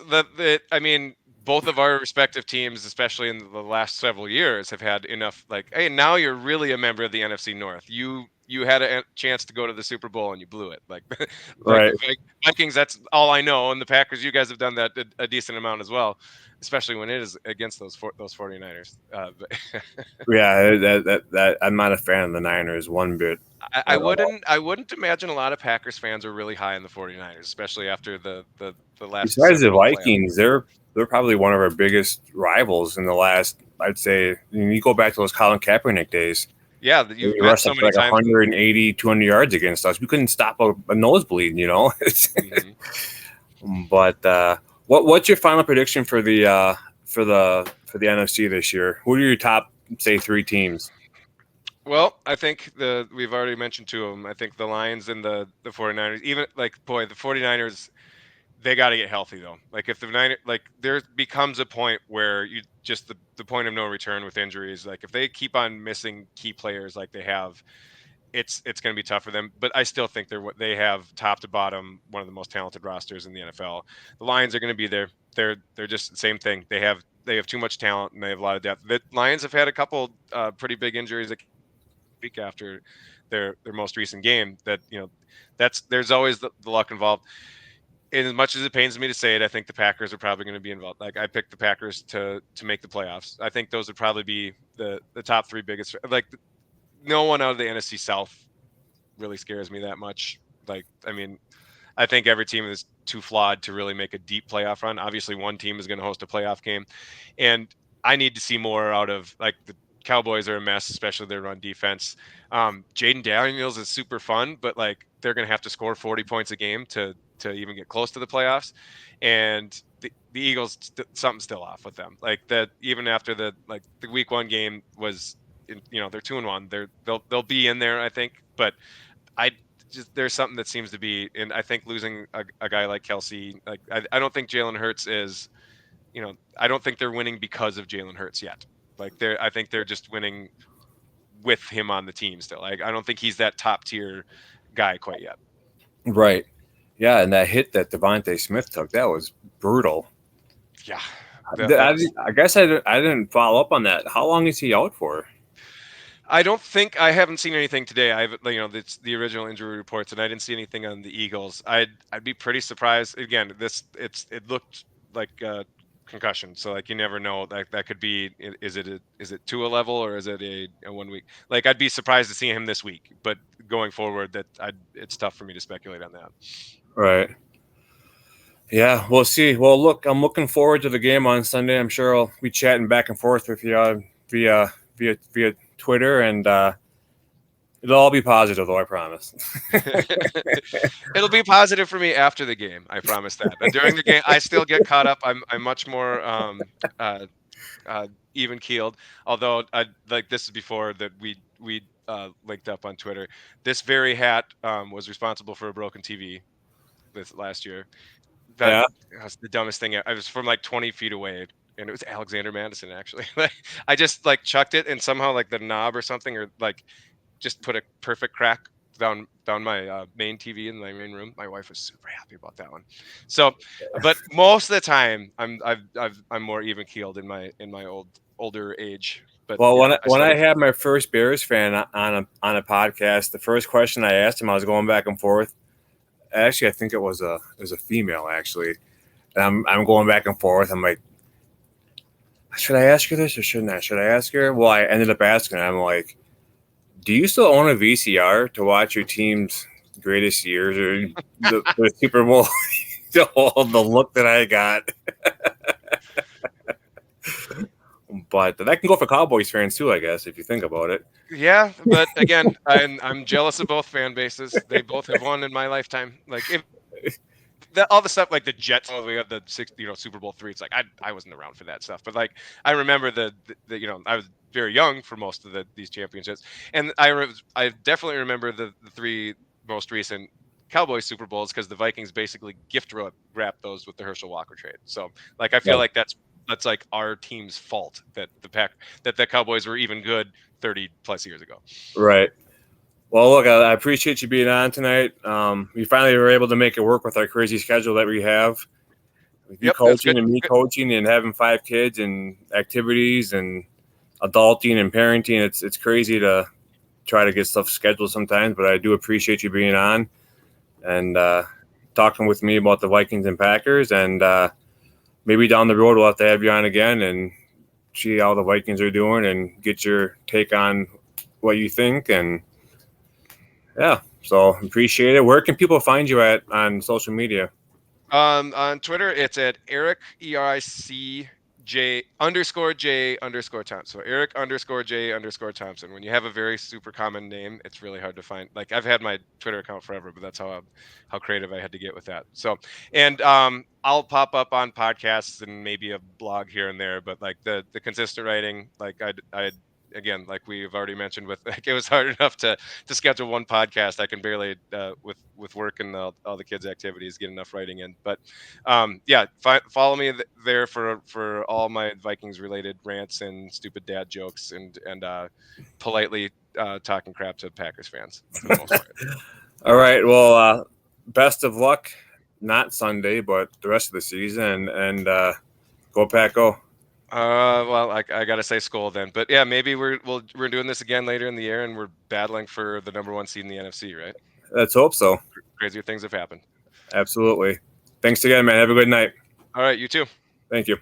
S2: I mean, both of our respective teams, especially in the last several years, have had enough. Like, hey, now you're really a member of the NFC North. You had a chance to go to the Super Bowl and you blew it. Like, like
S1: right,
S2: the Vikings. That's all I know. And the Packers, you guys have done that a decent amount as well, especially when it is against those 49ers. But
S1: yeah, that I'm not a fan of the Niners one bit
S2: I
S1: at all.
S2: wouldn't imagine a lot of Packers fans are really high on the 49ers, especially after the last
S1: Besides the
S2: several playoff.
S1: Vikings, they're probably one of our biggest rivals in the last. I'd say you go back to those Colin Kaepernick days.
S2: Yeah, that
S1: He
S2: you've met
S1: rushed
S2: so
S1: up for
S2: many
S1: like
S2: times.
S1: 180, 200 yards against us. We couldn't stop a nosebleed.
S2: Mhm.
S1: But what's your final prediction for the NFC this year? Who are your top, say, three teams?
S2: Well, I think we've already mentioned two of them. I think the Lions and the 49ers. Even like boy, the 49ers, they got to get healthy though. Like if the Niners, like there becomes a point where you just the point of no return with injuries. Like if they keep on missing key players like they have, it's going to be tough for them. But I still think they have top to bottom one of the most talented rosters in the NFL. The Lions are going to be there. They're just the same thing. They have too much talent and they have a lot of depth. The Lions have had a couple pretty big injuries week after their most recent game. That there's always the luck involved. And as much as it pains me to say it, I think the Packers are probably going to be involved. Like I picked the Packers to make the playoffs. I think those would probably be the top three biggest. Like no one out of the NFC South really scares me that much. Like, I mean, I think every team is too flawed to really make a deep playoff run. Obviously, one team is going to host a playoff game, and I need to see more out of like the Cowboys are a mess, especially their run defense. Jaden Daniels is super fun, but like they're going to have to score 40 points a game to even get close to the playoffs. And the Eagles, something's still off with them. Like that, even after the week 1 game was, they're 2-1. They'll be in there, I think. But there's something that seems to be, and I think losing a guy like Kelsey, like I don't think Jalen Hurts is, I don't think they're winning because of Jalen Hurts yet. Like I think they're just winning with him on the team still. Like I don't think he's that top tier guy quite yet.
S1: Right. Yeah, and that hit that Devontae Smith took, that was brutal.
S2: Yeah.
S1: I guess I didn't follow up on that. How long is he out for?
S2: I haven't seen anything today. It's the original injury reports, and I didn't see anything on the Eagles. I'd be pretty surprised. Again, it looked like concussion, so like you never know. That could be, is it to a level, or is it a 1 week? Like I'd be surprised to see him this week, but going forward, it's tough for me to speculate on that.
S1: Right. Yeah, we'll see. Well, look, I'm looking forward to the game on Sunday. I'm sure I'll be chatting back and forth with you via Twitter, and it'll all be positive, though, I promise.
S2: It'll be positive for me after the game. I promise that. But during the game, I still get caught up. I'm much more even keeled. Although this is before that we linked up on Twitter. This very hat was responsible for a broken TV this last year. That was the dumbest thing. I was from like 20 feet away, and it was Alexander Madison, actually. I just like chucked it, and somehow like the knob or something, or like just put a perfect crack down my main TV in my main room. My wife was super happy about that one. So, but most of the time, I'm more even keeled in my older age. But
S1: well, when I had my first Bears fan on a podcast, the first question I asked him, I was going back and forth. Actually, I think it was a female, actually. And I'm going back and forth. I'm like, should I ask her this or shouldn't I? Should I ask her? Well, I ended up asking her. I'm like, do you still own a VCR to watch your team's greatest years or the Super Bowl? The look that I got. But that can go for Cowboys fans too, I guess, if you think about it.
S2: Yeah, but again, I'm jealous of both fan bases. They both have won in my lifetime. Like all the stuff like the Jets, we have the Super Bowl III. It's like I wasn't around for that stuff, but like I remember the I was very young for most of these championships, and I definitely remember the 3 most recent Cowboys Super Bowls because the Vikings basically gift wrapped those with the Herschel Walker trade. So like I feel like that's like our team's fault that the Cowboys were even good 30 plus years ago.
S1: Right. Well, look, I appreciate you being on tonight. We finally were able to make it work with our crazy schedule that we have. You coaching and me coaching and having 5 kids and activities and adulting and parenting. It's crazy to try to get stuff scheduled sometimes, but I do appreciate you being on and talking with me about the Vikings and Packers. And maybe down the road we'll have to have you on again and see how the Vikings are doing and get your take on what you think. And yeah, so appreciate it. Where can people find you at on social media?
S2: On Twitter, it's at Eric ERICJ _J Thompson. So Eric _J Thompson. When you have a very super common name, it's really hard to find. Like I've had my Twitter account forever, but that's how creative I had to get with that. So, and I'll pop up on podcasts and maybe a blog here and there, but like the consistent writing, like I again, like we've already mentioned, with like it was hard enough to schedule one podcast. I can barely with work and all the kids' activities get enough writing in. But follow me there for all my Vikings related rants and stupid dad jokes and politely talking crap to Packers fans for the most part.
S1: All right. Well, best of luck. Not Sunday, but the rest of the season, and go Pack, go.
S2: Well, I gotta say Skol then, but yeah, maybe we're doing this again later in the year, and we're battling for the number 1 seed in the NFC, right?
S1: Let's hope so.
S2: Crazier things have happened.
S1: Absolutely. Thanks again, man. Have a good night.
S2: All right, you too.
S1: Thank you.